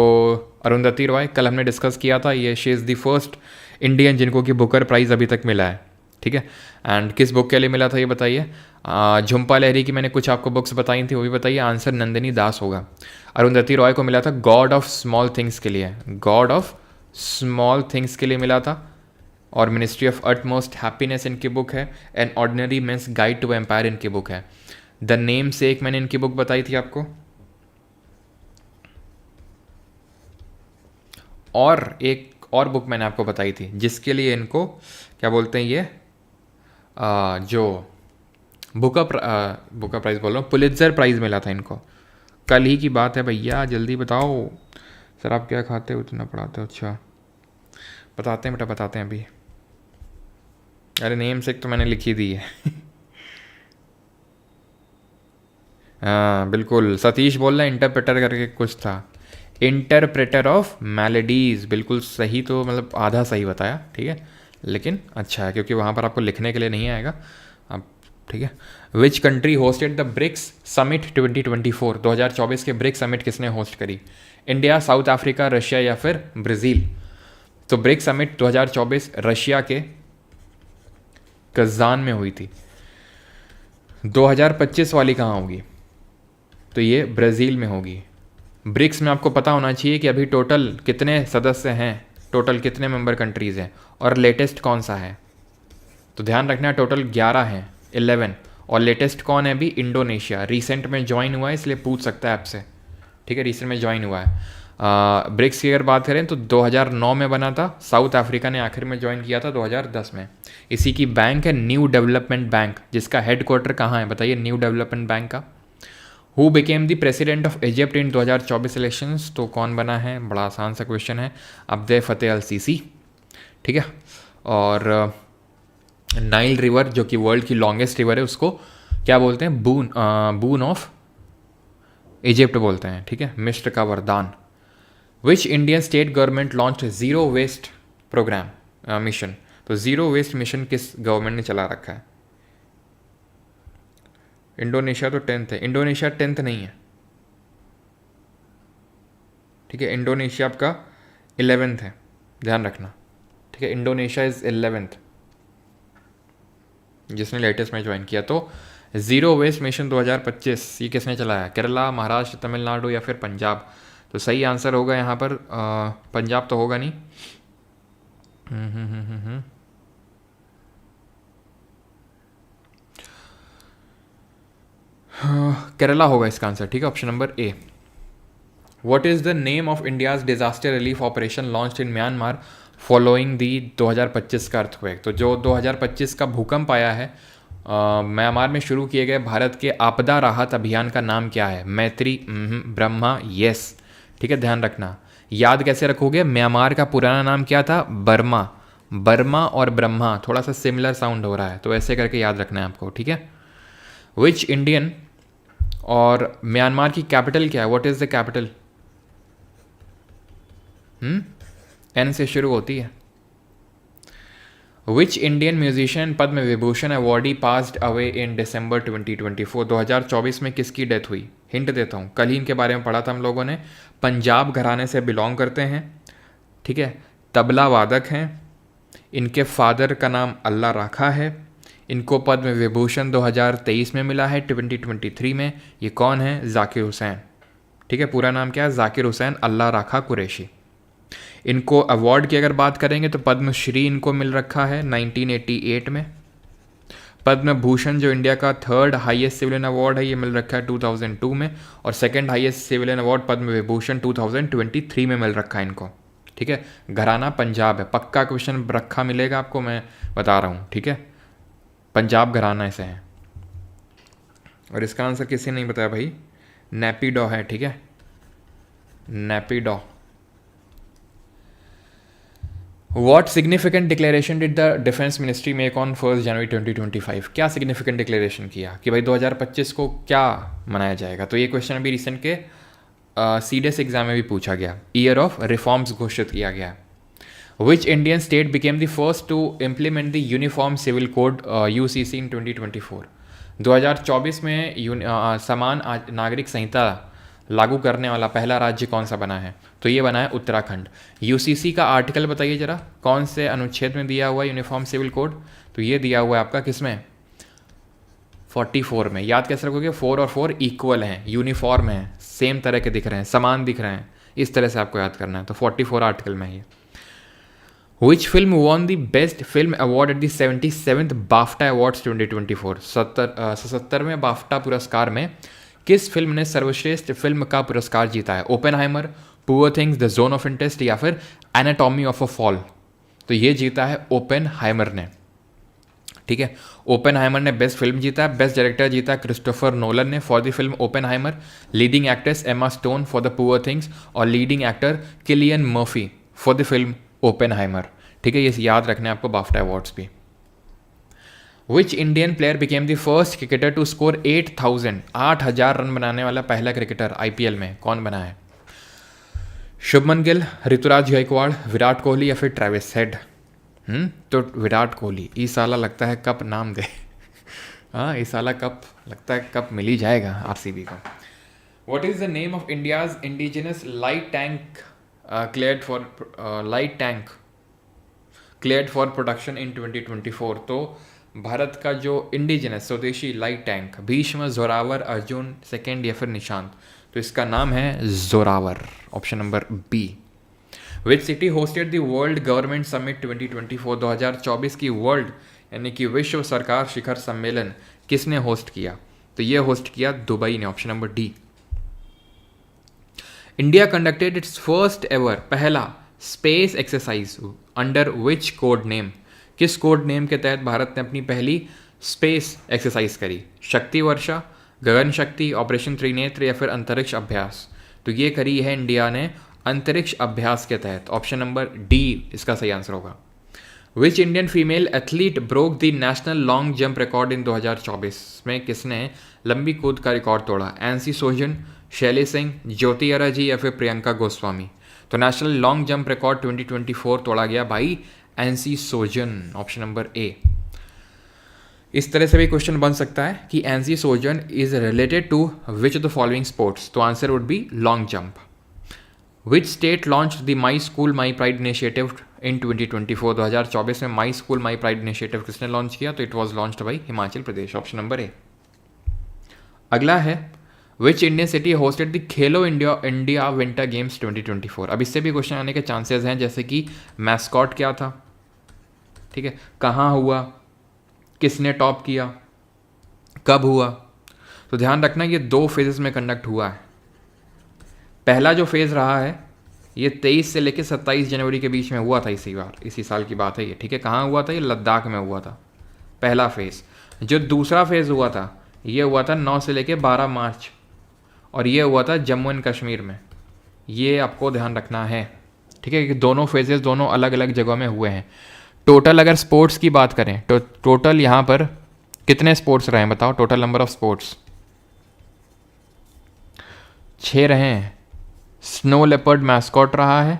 अरुंधति रॉय, कल हमने discuss किया था, ये she is the first Indian जिनको कि बुकर प्राइज़ अभी तक मिला है, ठीक है। एंड किस बुक के लिए मिला था ये बताइए? झुम्पा लहरी की मैंने कुछ आपको बुक्स बताई थी, वो भी बताइए। आंसर नंदिनी दास होगा। अरुंधति रॉय को मिला था गॉड ऑफ स्मॉल थिंग्स के लिए, गॉड ऑफ स्मॉल थिंग्स के लिए मिला था। और मिनिस्ट्री ऑफ अटमोस्ट हैप्पीनेस इनकी बुक है। An ordinary man's guide to empire इनकी बुक है। द नेम सेक मैंने इनकी बुक बताई थी आपको। और एक और बुक मैंने आपको बताई थी जिसके लिए इनको क्या बोलते हैं, ये जो बुकर प्राइज़ बोल रहा हूँ, पुलित्ज़र प्राइज़ मिला था इनको। कल ही की बात है भैया, जल्दी बताओ सर आप क्या खाते हो इतना पढ़ाते हो। अच्छा बताते हैं बेटा, बताते हैं अभी। अरे नेम से तो मैंने लिखी दी है हाँ बिल्कुल, सतीश बोल रहा है इंटरप्रेटर करके कुछ था, इंटरप्रेटर ऑफ मेलेडीज़, बिल्कुल सही। तो मतलब आधा सही बताया, ठीक है, लेकिन अच्छा है क्योंकि वहाँ पर आपको लिखने के लिए नहीं आएगा अब, ठीक है। Which country hosted the BRICS summit 2024, 2024 के ब्रिक्स समिट किसने होस्ट करी? इंडिया, साउथ अफ्रीका, रशिया या फिर ब्राज़ील? तो ब्रिक्स समिट 2024 रशिया के कजान में हुई थी। 2025 वाली कहाँ होगी? तो ये ब्राज़ील में होगी। ब्रिक्स में आपको पता होना चाहिए कि अभी टोटल कितने सदस्य हैं, टोटल कितने मेंबर कंट्रीज़ हैं और लेटेस्ट कौन सा है। तो ध्यान रखना टोटल 11 हैं, 11, और लेटेस्ट कौन है अभी? इंडोनेशिया, रिसेंट में ज्वाइन हुआ है इसलिए पूछ सकता है आपसे, ठीक है, रिसेंट में ज्वाइन हुआ है। ब्रिक्स की अगर बात करें तो 2009 में बना था, साउथ अफ्रीका ने आखिर में ज्वाइन किया था 2010 में। इसी की बैंक है न्यू डेवलपमेंट बैंक, जिसका हेडक्वार्टर कहाँ है बताइए न्यू डेवलपमेंट बैंक का? Who became the president of Egypt in 2024 elections? तो कौन बना है, बड़ा आसान सा क्वेश्चन है, अब्दे फतेह अल सीसी, ठीक है। और नाइल रिवर जो कि वर्ल्ड की लॉन्गेस्ट रिवर है उसको क्या बोलते हैं? बून ऑफ इजिप्ट बोलते हैं, ठीक है, मिस्र का वरदान। Which Indian state government launch zero waste programme mission? तो जीरो वेस्ट मिशन किस गवर्नमेंट ने चला रखा है? इंडोनेशिया तो 10th है, इंडोनेशिया 10th नहीं है, ठीक है, इंडोनेशिया आपका 11th है, ध्यान रखना, ठीक है, इंडोनेशिया इज 11th जिसने लेटेस्ट में ज्वाइन किया। तो ज़ीरो वेस्ट मिशन 2025 ये किसने चलाया? केरला, महाराष्ट्र, तमिलनाडु या फिर पंजाब? तो सही आंसर होगा यहाँ पर पंजाब तो होगा नहीं, केरला होगा इसका आंसर, ठीक है, option number A. What is the name of India's disaster relief operation launched in Myanmar following दी 2025 का अर्थक्वेक? तो जो 2025 का भूकंप आया है म्यांमार में शुरू किए गए भारत के आपदा राहत अभियान का नाम क्या है? मैत्री, ब्रह्मा, यस, ठीक है, ध्यान रखना। याद कैसे रखोगे? म्यांमार का पुराना नाम क्या था? बर्मा। बर्मा और ब्रह्मा थोड़ा सा सिमिलर साउंड हो रहा है, तो ऐसे करके याद रखना है आपको, ठीक है। विच इंडियन और म्यांमार की कैपिटल क्या है? What is the capital? N से शुरू होती है। Which Indian musician Padma Vibhushan awardee passed away in December 2024? 2024 में किसकी डेथ हुई? हिंट देता हूँ, कल ही इनके बारे में पढ़ा था हम लोगों ने। पंजाब घराने से बिलोंग करते हैं, ठीक है, तबला वादक हैं, इनके फादर का नाम अल्लाह राखा है, इनको पद्म विभूषण 2023 में मिला है 2023 में। ये कौन है? जाकिर हुसैन, ठीक है, पूरा नाम क्या है? जाकिर हुसैन अल्लाह राखा कुरैशी। इनको अवार्ड की अगर बात करेंगे तो पद्मश्री इनको मिल रखा है 1988 में। पद्म भूषण जो इंडिया का 3rd हाईएस्ट सिविलियन अवार्ड है ये मिल रखा है 2002 में, और 2nd highest civilian award Padma Vibhushan 2023 में मिल रखा है इनको, ठीक है। घराना पंजाब है, पक्का क्वेश्चन रखा मिलेगा आपको, मैं बता रहा हूँ, ठीक है, पंजाब घराना ऐसे हैं। और इसका आंसर किसी ने नहीं बताया भाई, नेपिडो है, ठीक है, नेपिडो। What significant declaration did the defence ministry make on 1 जनवरी 2025? क्या सिग्निफिकेंट डिक्लेरेशन किया कि भाई 2025 को क्या मनाया जाएगा? तो ये क्वेश्चन अभी रिसेंट के सीडीएस एग्जाम में भी पूछा गया। ईयर ऑफ रिफॉर्म्स घोषित किया गया। Which Indian state became the first to implement the uniform civil code UCC in 2024? 2024 में समान नागरिक संहिता लागू करने वाला पहला राज्य कौन सा बना है? तो ये बना है उत्तराखंड। यूसीसी का आर्टिकल बताइए जरा, कौन से अनुच्छेद में दिया हुआ है यूनिफॉर्म सिविल कोड? तो ये दिया हुआ है आपका किसमें? 44 में। याद कैसे रखोगे? 4 और 4 इक्वल हैं, यूनिफॉर्म हैं, सेम तरह के दिख रहे हैं, समान दिख रहे हैं, इस तरह से आपको याद करना है। तो 44 आर्टिकल में ये। Which film won the best film award at the 77th BAFTA awards 2024? 77वें बाफ्टा पुरस्कार में किस फिल्म ने सर्वश्रेष्ठ फिल्म का पुरस्कार जीता है? Oppenheimer, poor things, the zone of interest या फिर एनाटॉमी ऑफ अ फॉल। तो ये जीता है ओपेनहाइमर ने, ठीक है। ओपेनहाइमर ने बेस्ट फिल्म जीता है। बेस्ट डायरेक्टर जीता क्रिस्टोफर नोलन ने for the film Oppenheimer. Leading actress Emma Stone for the Poor Things और leading actor Cillian Murphy for the film Oppenheimer, ठीक है। ये याद रखना है आपको बाफ्टा अवार्ड्स भी। Which Indian player became the first cricketer to score 8,000 run बनाने वाला पहला क्रिकेटर आईपीएल में कौन बना है? शुभमन गिल, ऋतुराज गायकवाड़, विराट कोहली या फिर ट्रेविस हेड? तो विराट कोहली। इस साला लगता है कप नाम दे हाँ, इस साला कप लगता है कप मिल ही जाएगा आरसीबी को। What is the name of India's indigenous light tank cleared for production in 2024? तो भारत का जो इंडिजिनस स्वदेशी light tank, Bhishma, Zorawar, Arjun, second या फिर निशांत? तो इसका नाम है Zorawar, option number B. Which city hosted the world government summit 2024? 2024 की वर्ल्ड यानी कि विश्व सरकार शिखर सम्मेलन किसने होस्ट किया? तो ये होस्ट किया दुबई ने, option number D. India conducted its first ever, पहला space exercise under which code name? किस कोड नेम के तहत भारत ने अपनी पहली स्पेस एक्सरसाइज करी? शक्ति वर्षा, गगन शक्ति, ऑपरेशन त्रिनेत्र या फिर अंतरिक्ष अभ्यास? तो ये करी है इंडिया ने अंतरिक्ष अभ्यास के तहत, ऑप्शन नंबर डी इसका सही आंसर होगा। Which Indian female athlete broke the national long jump record in 2024? में किसने लंबी कूद का रिकॉर्ड तोड़ा? एनसी सोजन, शैली सिंह, ज्योति अराजी या फिर प्रियंका गोस्वामी? तो नेशनल लॉन्ग जंप रिकॉर्ड 2024 तोड़ा गया भाई एनसी सोजन, ऑप्शन नंबर ए। इस तरह से भी क्वेश्चन बन सकता है कि Ancy Sojan is related to which of the following sports? तो answer would be long jump. Which state launch the My School My Pride initiative in 2024? 2024 में My School My Pride initiative किसने लॉन्च किया? तो it was launched by Himachal Pradesh, option number A. अगला है which Indian city hosted the Khelo India winter games 2024? अब इससे भी question आने के चांसेस हैं, जैसे कि मैस्कॉट क्या था, ठीक है, कहाँ हुआ, किसने टॉप किया, कब हुआ? तो ध्यान रखना ये 2 फेजेस में कंडक्ट हुआ है। पहला जो फेज़ रहा है ये 23 से लेकर 27 जनवरी के बीच में हुआ था, इसी साल की बात है ये, ठीक है। कहाँ हुआ था? ये लद्दाख में हुआ था पहला फेज़। जो दूसरा फेज़ हुआ था ये हुआ था 9 से लेकर 12 मार्च और ये हुआ था जम्मू एंड कश्मीर में। ये आपको ध्यान रखना है, ठीक है, कि दोनों फेजेस दोनों अलग अलग जगहों में हुए हैं। टोटल अगर स्पोर्ट्स की बात करें तो टोटल यहाँ पर कितने स्पोर्ट्स रहे हैं बताओ? टोटल नंबर ऑफ स्पोर्ट्स 6 रहे हैं। स्नो लेपर्ड मैस्कॉट रहा है।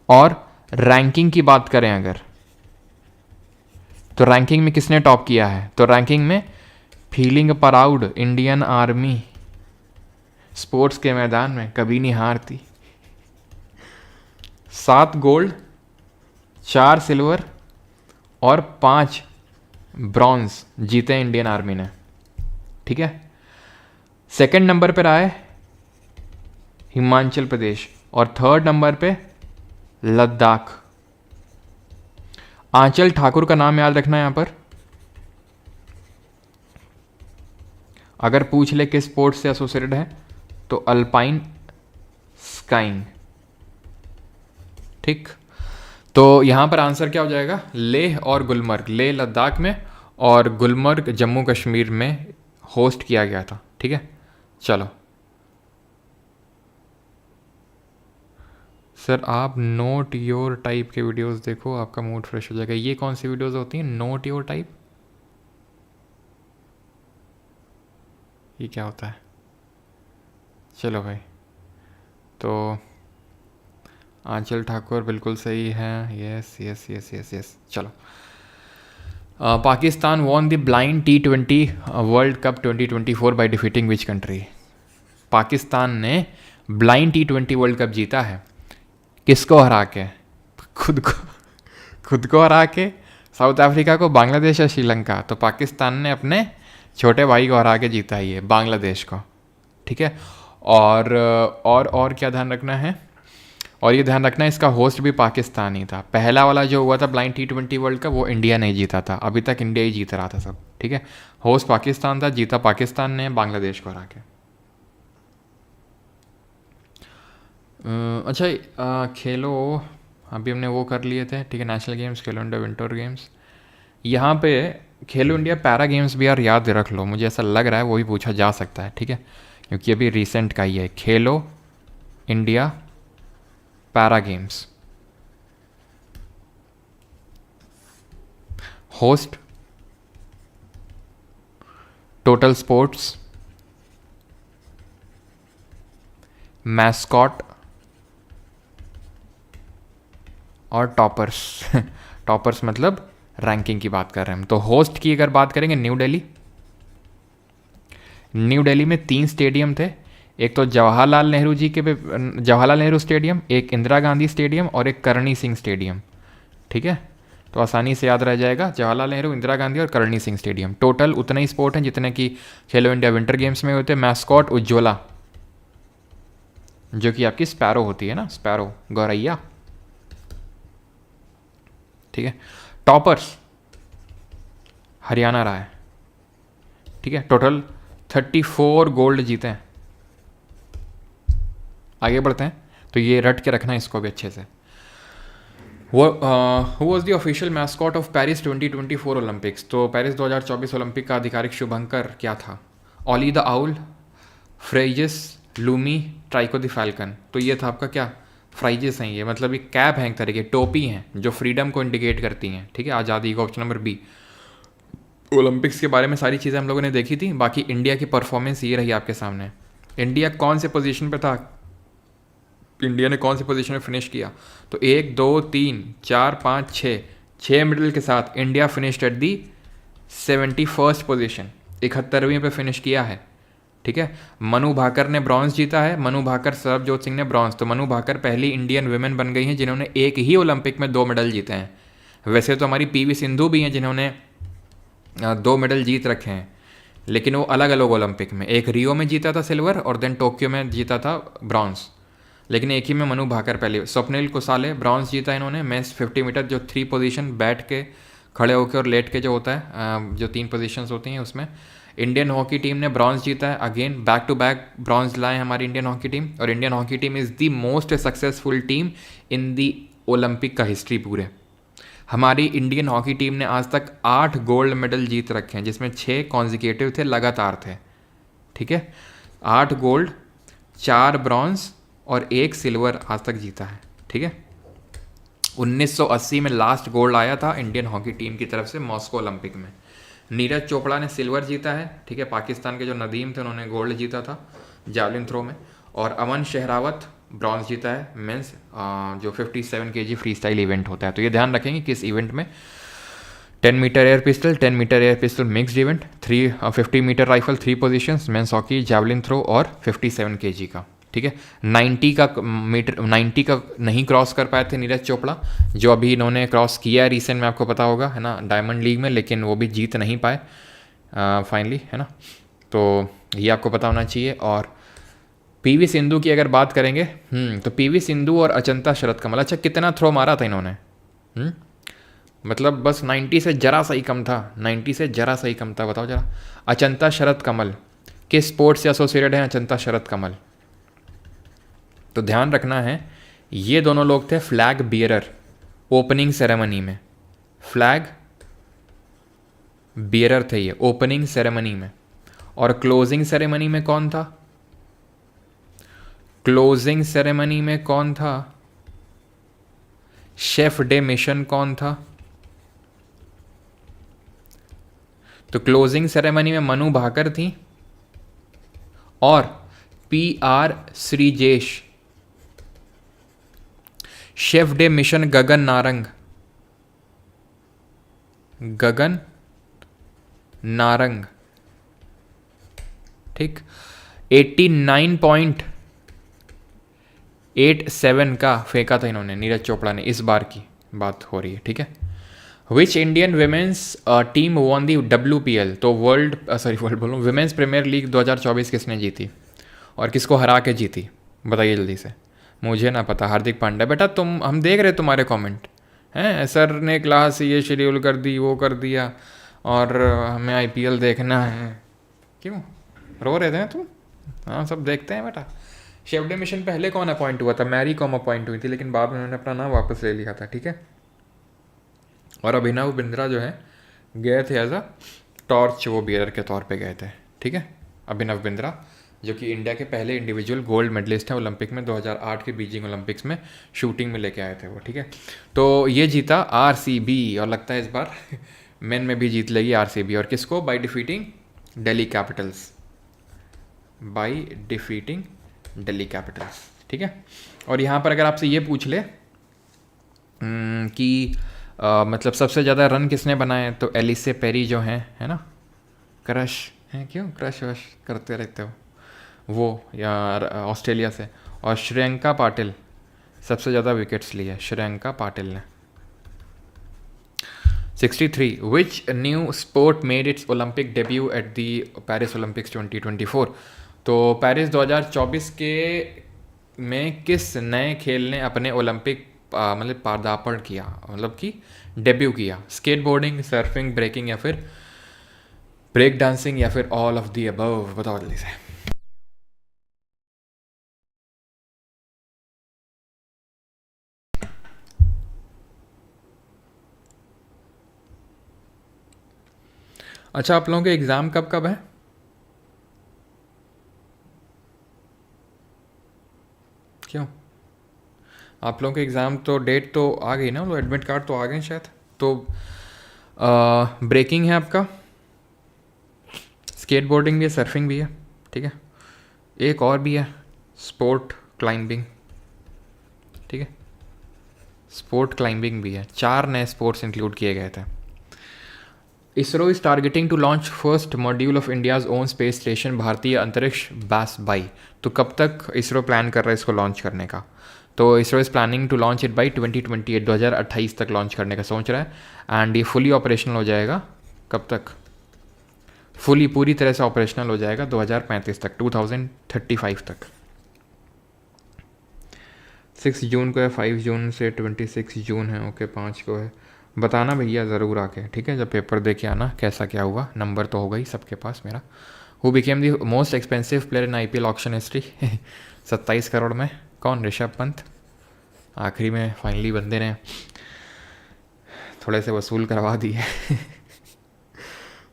और रैंकिंग की बात करें अगर तो रैंकिंग में किसने टॉप किया है? तो रैंकिंग में feeling proud Indian army, sports के मैदान में कभी नहीं हारती। 7 गोल्ड, 4 सिल्वर और 5 ब्रॉन्ज जीते इंडियन आर्मी ने, ठीक है। सेकंड नंबर पर आए हिमाचल प्रदेश और थर्ड नंबर पे लद्दाख। आंचल ठाकुर का नाम याद रखना यहां पर। अगर पूछ ले किस स्पोर्ट से एसोसिएटेड है तो अल्पाइन स्काइंग, ठीक। तो यहां पर आंसर क्या हो जाएगा? लेह और गुलमर्ग। लेह लद्दाख में और गुलमर्ग जम्मू कश्मीर में होस्ट किया गया था, ठीक है। चलो सर आप नोट योर टाइप के वीडियोस देखो, आपका मूड फ्रेश हो जाएगा। ये कौन सी वीडियोस होती हैं नोट योर टाइप? ये क्या होता है? चलो भाई, तो आंचल ठाकुर बिल्कुल सही है। Yes yes yes yes yes. चलो, Pakistan won the blind T20 world cup 2024 by defeating which country? Pakistan ने ब्लाइंड T20 वर्ल्ड कप जीता है किसको हरा के? खुद को हरा के, साउथ अफ्रीका को, बांग्लादेश या श्रीलंका? तो पाकिस्तान ने अपने छोटे भाई को हरा के जीता ही है, बांग्लादेश को, ठीक है। और क्या ध्यान रखना है? और ये ध्यान रखना है इसका होस्ट भी पाकिस्तान ही था। पहला वाला जो हुआ था ब्लाइंड T20 वर्ल्ड कप वो इंडिया नहीं जीता था, अभी तक इंडिया ही जीत रहा था सब, ठीक है। होस्ट पाकिस्तान था, जीता पाकिस्तान ने बांग्लादेश को हरा के। अच्छा, खेलो अभी हमने वो कर लिए थे, ठीक है, नेशनल गेम्स, खेलो इंडिया विंटर गेम्स। यहाँ पे खेलो इंडिया पैरा गेम्स भी यार याद रख लो, मुझे ऐसा लग रहा है वो भी पूछा जा सकता है, ठीक है, क्योंकि अभी रिसेंट का ही है। खेलो India para games, host total sports, mascot और टॉपर्स। टॉपर्स मतलब रैंकिंग की बात कर रहे हैं हम। तो होस्ट की अगर बात करेंगे, न्यू दिल्ली। न्यू दिल्ली में 3 स्टेडियम थे, एक तो जवाहरलाल नेहरू जी के जवाहरलाल नेहरू स्टेडियम, एक इंदिरा गांधी स्टेडियम और एक करणी सिंह स्टेडियम, ठीक है। तो आसानी से याद रह जाएगा, जवाहरलाल नेहरू, इंदिरा गांधी और करणी सिंह स्टेडियम। टोटल उतने ही स्पोर्ट हैं जितने कि खेलो इंडिया विंटर गेम्स में होते हैं। मैस्कॉट उज्ज्वला, जो कि आपकी स्पैरो होती है ना, स्पैरो गौरैया, ठीक है। टॉपर्स हरियाणा रहा है, ठीक है। टोटल 34 गोल्ड जीते हैं। आगे बढ़ते हैं, तो ये रट के रखना इसको भी अच्छे से। वो who was the official mascot of Paris 2024 Olympics. तो पेरिस 2024 ओलंपिक का आधिकारिक शुभंकर क्या था? Olly the owl, Phryges, Loumi, Triko the falcon. तो ये था आपका क्या, फ्राइजिस हैं ये, मतलब ये कैप हैं, एक तरह की टोपी हैं जो फ्रीडम को इंडिकेट करती हैं, ठीक है, आज़ादी का। Option number B. ओलंपिक्स के बारे में सारी चीज़ें हम लोगों ने देखी थी, बाकी इंडिया की परफॉर्मेंस ये रही आपके सामने। इंडिया कौन से पोजीशन पे था, इंडिया ने कौन सी पोजीशन में फिनिश किया? तो 1 2 3 4 5 6 मेडल के साथ India finished at the 71st position, 71वीं पे फिनिश किया है, ठीक है। मनु भाकर ने ब्रॉन्ज जीता है, मनु भाकर, सरबजोत सिंह ने ब्रॉन्ज। तो मनु भाकर पहली इंडियन वुमेन बन गई हैं जिन्होंने एक ही ओलंपिक में 2 मेडल जीते हैं। वैसे तो हमारी पीवी सिंधु भी हैं जिन्होंने 2 मेडल जीत रखे हैं, लेकिन वो अलग अलग ओलंपिक में, एक रियो में जीता था सिल्वर और देन टोक्यो में जीता था ब्रॉन्ज, लेकिन एक ही में मनु भाकर पहले। स्वप्निल कुसाले ब्रॉन्ज जीता इन्होंने, मेंस 50 मीटर, जो 3 पोजीशन बैठ के, खड़े होकर और लेट के जो होता है, जो 3 पोजीशंस होती हैं उसमें। इंडियन हॉकी टीम ने ब्रॉन्ज जीता है, again back to back bronze लाए हमारी इंडियन हॉकी टीम। और Indian hockey team is the most successful team in the Olympic का हिस्ट्री पूरे। हमारी इंडियन हॉकी टीम ने आज तक 8 गोल्ड मेडल जीत रखे हैं, जिसमें 6 कॉन्जिक्यूटिव थे, लगातार थे, ठीक है। 8 गोल्ड, 4 ब्रॉन्ज और 1 सिल्वर आज तक जीता है, ठीक है। 1980 में लास्ट गोल्ड आया था इंडियन हॉकी टीम की तरफ से मॉस्को ओलंपिक में। नीरज चोपड़ा ने सिल्वर जीता है, ठीक है। पाकिस्तान के जो नदीम थे उन्होंने गोल्ड जीता था जैवलिन थ्रो में। और अमन शहरावत ब्रॉन्ज जीता है मेंस, जो 57 kg फ्री स्टाइल इवेंट होता है। तो ये ध्यान रखेंगे कि इस इवेंट में 10 metre air pistol, 10 metre air pistol mixed event, 50 metre rifle, 3 positions, men's hockey, javelin throw और 57 kg का, ठीक है। 90 का नहीं क्रॉस कर पाए थे नीरज चोपड़ा, जो अभी इन्होंने क्रॉस किया है रिसेंट में, आपको पता होगा, है ना, डायमंड लीग में, लेकिन वो भी जीत नहीं पाए फाइनली, है ना। तो ये आपको पता होना चाहिए। और पीवी सिंधु की अगर बात करेंगे, तो पीवी सिंधु और अचंता शरत कमल, अच्छा कितना थ्रो मारा था इन्होंने? मतलब बस 90 से जरा सा ही कम था, 90 से जरा सा ही कम था। बताओ जरा, अचंता शरत कमल किस स्पोर्ट से एसोसिएटेड है? अचंता शरत कमल, तो ध्यान रखना है, ये दोनों लोग थे फ्लैग बियरर ओपनिंग सेरेमनी में। फ्लैग बियरर थे ये ओपनिंग सेरेमनी में। और क्लोजिंग सेरेमनी में कौन था? क्लोजिंग सेरेमनी में कौन था? शेफ डे मिशन कौन था? तो क्लोजिंग सेरेमनी में मनु भाकर थी और PR Sreejesh. Chef de mission Gagan Narang, Gagan Narang, ठीक। 89.87 का फेंका था इन्होंने, नीरज चोपड़ा ने। इस बार की बात हो रही है, ठीक है। Which Indian women's team won the WPL, तो वर्ल्ड बोलूँ वुमेन्स प्रीमियर लीग 2024 किसने जीती और किसको हरा के जीती? बताइए जल्दी से। मुझे ना पता। हार्दिक पांड्या। बेटा तुम, हम देख रहे तुम्हारे कमेंट हैं, सर ने क्लास ये शेड्यूल कर दी, वो कर दिया, और हमें IPL देखना है। क्यों रो रहे थे तुम? हाँ सब देखते हैं बेटा, शिवडे मिशन पहले कौन अपॉइंट हुआ था? मैरी कॉम अपॉइंट हुई थी, लेकिन बाद में उन्होंने अपना नाम वापस ले लिया था, ठीक है। और अभिनव बिंद्रा जो है गए थे एज अ टॉर्च वो बियरर के तौर पे गए थे, ठीक है। अभिनव बिंद्रा जो कि इंडिया के पहले इंडिविजुअल गोल्ड मेडलिस्ट हैं ओलंपिक में, 2008 के बीजिंग ओलंपिक्स में शूटिंग में लेके आए थे वो, ठीक है। तो ये जीता आरसीबी, और लगता है इस बार मेन में भी जीत लेगी आरसीबी। और किसको? By defeating Delhi Capitals, by defeating Delhi Capitals, ठीक है। और यहाँ पर अगर आपसे ये पूछ ले कि मतलब सबसे ज़्यादा रन किसने बनाए, तो एलिसे पेरी जो हैं, है ना, क्रश हैं, क्यों क्रश वश करते रहते हो वो, या ऑस्ट्रेलिया से। और श्रेयंका पाटिल सबसे ज़्यादा विकेट्स लिए, श्रेयंका पाटिल ने 63। Which new sport made it's Olympic debut at the Paris Olympics 2024? तो पेरिस 2024 के में किस नए खेल ने अपने ओलंपिक मतलब पदार्पण किया, मतलब कि डेब्यू किया? स्केट बोर्डिंग, सर्फिंग, ब्रेकिंग, या फिर ब्रेक डांसिंग, या फिर ऑल ऑफ दी अबव? बताओ जल्दी से। अच्छा, आप लोगों के एग्ज़ाम कब कब है? क्यों आप लोगों के एग्ज़ाम तो डेट तो आ गई ना, वो एडमिट कार्ड तो आ गए शायद। तो ब्रेकिंग है आपका, स्केट बोर्डिंग भी है, सर्फिंग भी है, ठीक है। एक और भी है, स्पोर्ट क्लाइंबिंग, ठीक है, स्पोर्ट क्लाइंबिंग भी है। 4 नए स्पोर्ट्स इंक्लूड किए गए थे। ISRO is targeting to launch first module of India's own space station भारतीय अंतरिक्ष बास बाई। तो कब तक इसरो प्लान कर रहा है इसको लॉन्च करने का? तो ISRO is planning to launch it by 2028, 2028 तक लॉन्च करने का सोच रहा है। एंड ये फुली ऑपरेशनल हो जाएगा कब तक? फुली पूरी तरह से ऑपरेशनल हो जाएगा 2035 तक, 2035 तक। 6 जून को है, 5 जून से 26 जून है, ओके 5 को है। बताना भैया ज़रूर आके, ठीक है, जब पेपर दे के आना कैसा क्या हुआ। नंबर तो होगा ही सबके पास मेरा। Who became the most expensive player in IPL auction history? 27 crore में कौन? ऋषभ पंत। आखिरी में फाइनली बंदे ने थोड़े से वसूल करवा दिए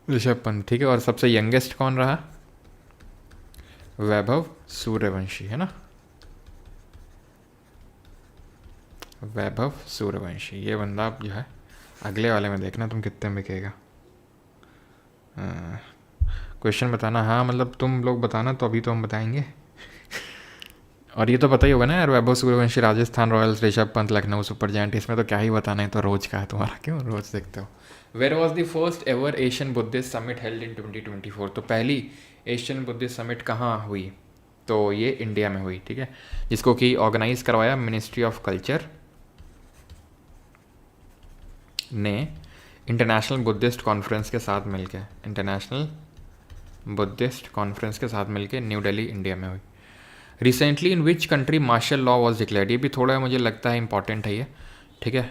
ऋषभ पंत, ठीक है। और सबसे यंगेस्ट कौन रहा? वैभव सूर्यवंशी, है ना, वैभव सूर्यवंशी। ये बंदा जो है अगले वाले में देखना तुम कितने में बिकेगा। क्वेश्चन बताना, हाँ मतलब तुम लोग बताना तो अभी तो हम बताएंगे और ये तो पता ही होगा ना यार, Vaibhav Suryavanshi Rajasthan Royals, Rishabh Pant Lucknow Super Giant, इसमें तो क्या ही बताना है, तो रोज का है तुम्हारा, क्यों रोज देखते हो। Where was the first ever Asian Buddhist summit held in 2024? तो पहली एशियन बुद्धिस्ट समिट कहाँ हुई? तो ये इंडिया में हुई, ठीक है, जिसको कि ऑर्गेनाइज करवाया मिनिस्ट्री ऑफ कल्चर ने इंटरनेशनल बुद्धिस्ट कॉन्फ्रेंस के साथ मिलके, इंटरनेशनल बुद्धिस्ट कॉन्फ्रेंस के साथ मिलके न्यू दिल्ली इंडिया में हुई। Recently in which country martial law was declared? ये भी थोड़ा मुझे लगता है इंपॉर्टेंट है ये, ठीक है।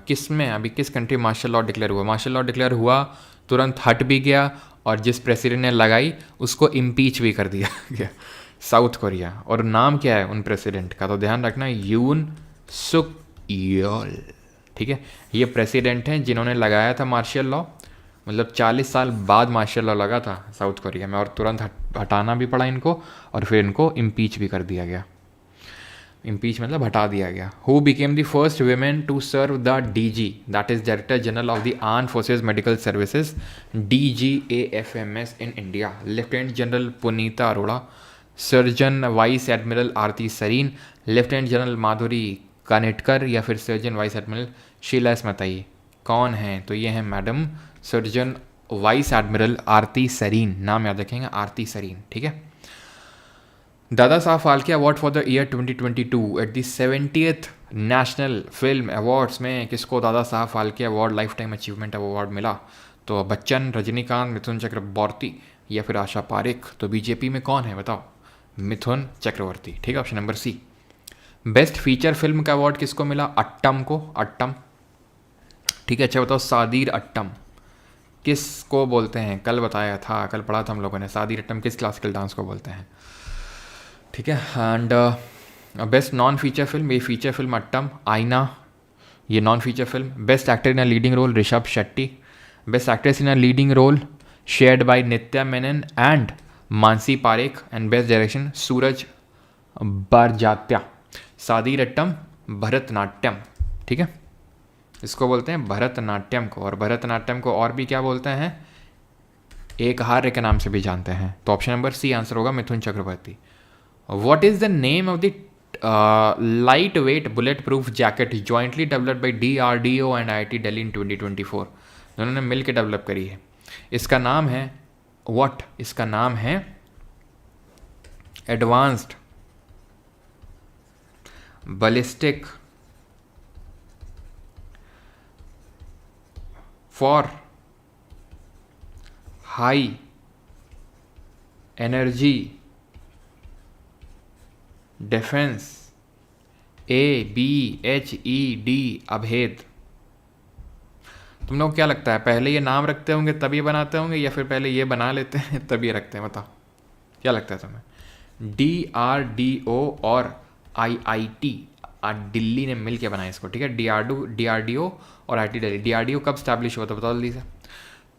किस में अभी किस कंट्री मार्शल लॉ डिक्लेयर हुआ? मार्शल लॉ डिक्लेयर हुआ, तुरंत हट भी गया, और जिस प्रेसिडेंट ने लगाई उसको इम्पीच भी कर दिया गया, साउथ कोरिया। और नाम क्या है उन प्रेसिडेंट का? तो ध्यान रखना, यून सुक योल, ठीक है। ये प्रेसिडेंट हैं जिन्होंने लगाया था मार्शल लॉ, मतलब 40 साल बाद मार्शल लॉ लगा था साउथ कोरिया में, और तुरंत हटाना भी पड़ा इनको, और फिर इनको इम्पीच भी कर दिया गया। इम्पीच मतलब हटा दिया गया। Who became the first women to serve the DG, that is director general of the arm forces medical services, DGAFMS in India? Lieutenant general Punita Arora, surgeon vice admiral Arti Sarin, lieutenant general Madhuri Kanitkar, या फिर सर्जन वाइस एडमिरल शीला स्मताई? कौन है? तो ये है madam surgeon vice admiral Arti Sarin, नाम याद रखेंगे, आरती सरीन, ठीक है। Dadasaheb Phalke award for the year 2022 at the 70th national film awards में किसको Dada Saheb Phalke award life time achievement award मिला? तो बच्चन, रजनीकांत, मिथुन चक्रवर्ती, या फिर आशा पारेख? तो बीजेपी में कौन है बताओ? मिथुन चक्रवर्ती, ठीक है, option number C. Best feature film का अवार्ड किसको मिला? अट्टम को, अट्टम, ठीक है। अच्छा बताओ, सादीर अट्टम किसको बोलते हैं? कल बताया था, कल पढ़ा था हम लोगों ने, सादीर अट्टम किस क्लासिकल डांस को बोलते हैं? ठीक है। And best non feature film, ये फीचर फिल्म अट्टम, आईना, ये non feature film. Best actor in a leading role Rishab Shetty. Best actress in a leading role shared by Nithya Menen and Manasi Parekh. And best direction Sooraj Barjatya. सादी रट्टम भरतनाट्यम, ठीक है, इसको बोलते हैं भरतनाट्यम को। और भरतनाट्यम को और भी क्या बोलते हैं, एक हार्य के नाम से भी जानते हैं। तो ऑप्शन नंबर सी आंसर होगा Mithun Chakraborty. What is the name of the light weight bullet proof jacket jointly developed by DRDO and IIT Delhi in 2024? दोनों ने मिल के डेवलप करी है। इसका नाम है इसका नाम है advanced ballistic for high energy defence ABHED अभेद। तुम लोग क्या लगता है, पहले ये नाम रखते होंगे तभी बनाते होंगे, या फिर पहले ये बना लेते हैं तभी रखते हैं? बताओ क्या लगता है तुम्हें? DRDO और IIT दिल्ली ने मिल के बनाया इसको, ठीक है। DRDO और IIT दिल्ली। DRDO कब स्टैब्लिश हुआ था बताओ जल्दी से?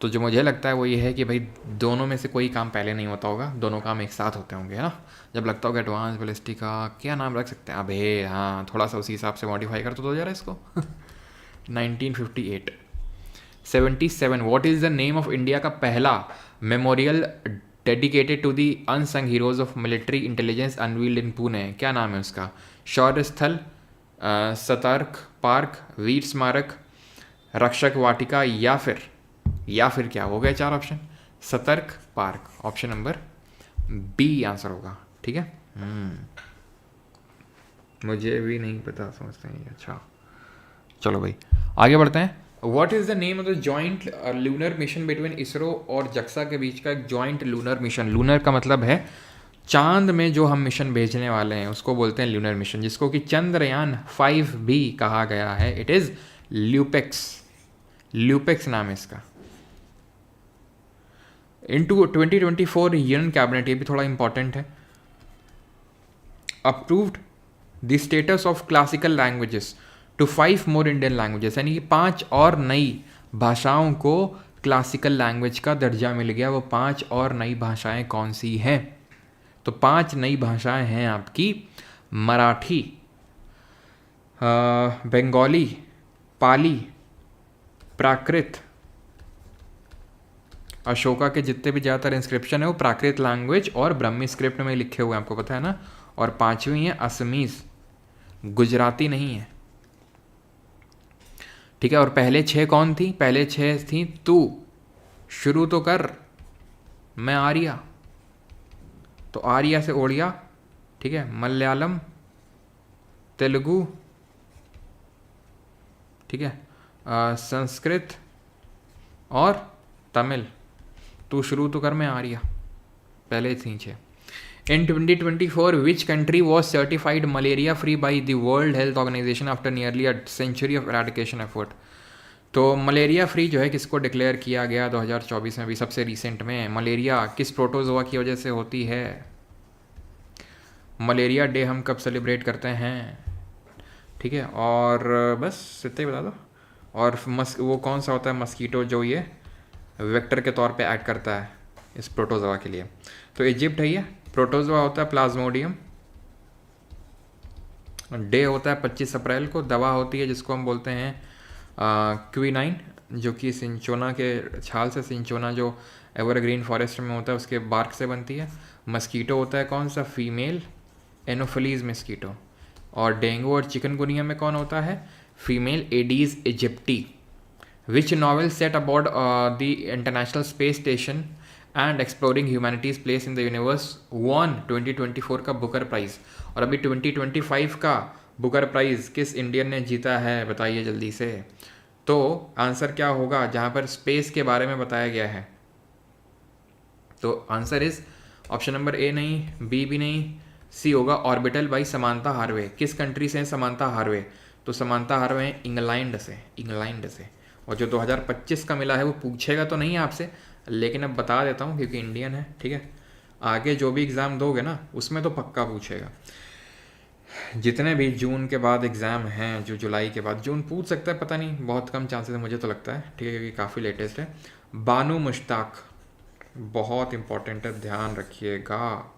तो जो मुझे लगता है वो ये है कि भाई दोनों में से कोई काम पहले नहीं होता होगा, दोनों काम एक साथ होते होंगे, है ना। जब लगता होगा एडवांस बैलिस्टिक का क्या नाम रख सकते हैं, अबे हाँ थोड़ा सा उसी हिसाब से मॉडिफाई कर तो जरा इसको 1958। 77 what is the name of India का पहला memorial dedicated to the unsung heroes of military intelligence unveiled in Pune? क्या नाम है उसका? शौर्य स्थल, सतर्क पार्क, वीर स्मारक, रक्षक वाटिका, या फिर क्या हो गए चार ऑप्शन? सतर्क park. Option number B answer होगा, ठीक है। मुझे भी नहीं पता, समझते हैं। अच्छा चलो भाई आगे बढ़ते हैं। What is the name of the joint lunar mission between ISRO और जक्सा के बीच का एक जॉइंट लूनर मिशन? लूनर का मतलब है चांद में जो हम मिशन भेजने वाले हैं उसको बोलते हैं लूनर मिशन, जिसको कि चंद्रयान 5 भी कहा गया है। इट इज ल्यूपेक्स नाम है इसका। इनटू 2024 यूनियन कैबिनेट, ये भी थोड़ा इंपॉर्टेंट है, approved the status of classical languages to 5 more Indian languages, यानी कि 5 और नई भाषाओं को क्लासिकल लैंग्वेज का दर्जा मिल गया। वो 5 और नई भाषाएं कौन सी हैं? तो 5 नई भाषाएं हैं आपकी मराठी, बंगाली, पाली, प्राकृत। अशोका के जितने भी ज़्यादातर इंस्क्रिप्शन है वो प्राकृत लैंग्वेज और ब्रह्मी स्क्रिप्ट में लिखे हुए हैं, आपको पता है ना। और 5वीं है असमीज, गुजराती नहीं है, ठीक है। और पहले 6 कौन थी? पहले 6 थी तू शुरू तो कर, मैं आर्या, तो आर्या से ओडिया, ठीक है, मलयालम, तेलुगु, ठीक है, संस्कृत और तमिल। तू शुरू तो कर, मैं आर्या, पहले थी 6। In 2024, which country was certified malaria free by the World Health Organization after nearly a century of eradication effort? तो मलेरिया फ्री जो है किसको डिक्लेयर किया गया 2024 में भी सबसे रिसेंट में? मलेरिया किस प्रोटोजोआ की वजह से होती है? मलेरिया डे हम कब सेलिब्रेट करते हैं, ठीक है। और बस इतना ही बता दो। और वो कौन सा होता है मस्कीटो जो ये वेक्टर के तौर पे एक्ट करता है इस प्रोटोजोआ के लिए? तो इजिप्ट है ये। प्रोटोजोआ होता है प्लाज्मोडियम। डे होता है 25 अप्रैल को। दवा होती है जिसको हम बोलते हैं क्विनाइन, जो कि सिंचोना के छाल से, सिंचोना जो एवरग्रीन फॉरेस्ट में होता है उसके बार्क से बनती है। मस्कीटो होता है कौन सा? Female Anopheles mosquito. और डेंगू और चिकनगुनिया में कौन होता है? Female Aedes aegypti. Which novel set about the international space station and exploring humanity's place in the universe won 2024 का बुकर प्राइज? और अभी 2025 का बुकर प्राइज किस इंडियन ने जीता है बताइए जल्दी से। तो आंसर क्या होगा जहाँ पर स्पेस के बारे में बताया गया है? तो आंसर इज ऑप्शन नंबर ए नहीं, बी भी नहीं, सी होगा ऑर्बिटल बाई समांता हार्वे। किस कंट्री से है समांता हार्वे? तो समांता हार्वे इंग्लैंड से। और जो 2025 का मिला है वो पूछेगा तो नहीं आपसे, लेकिन अब बता देता हूँ क्योंकि इंडियन है, ठीक है। आगे जो भी एग्ज़ाम दोगे ना उसमें तो पक्का पूछेगा। जितने भी जून के बाद एग्ज़ाम हैं, जो जुलाई के बाद, जून पूछ सकता है, पता नहीं, बहुत कम चांसेस है मुझे तो लगता है, ठीक है, क्योंकि काफ़ी लेटेस्ट है। बानू मुश्ताक बहुत इंपॉर्टेंट है, ध्यान रखिएगा,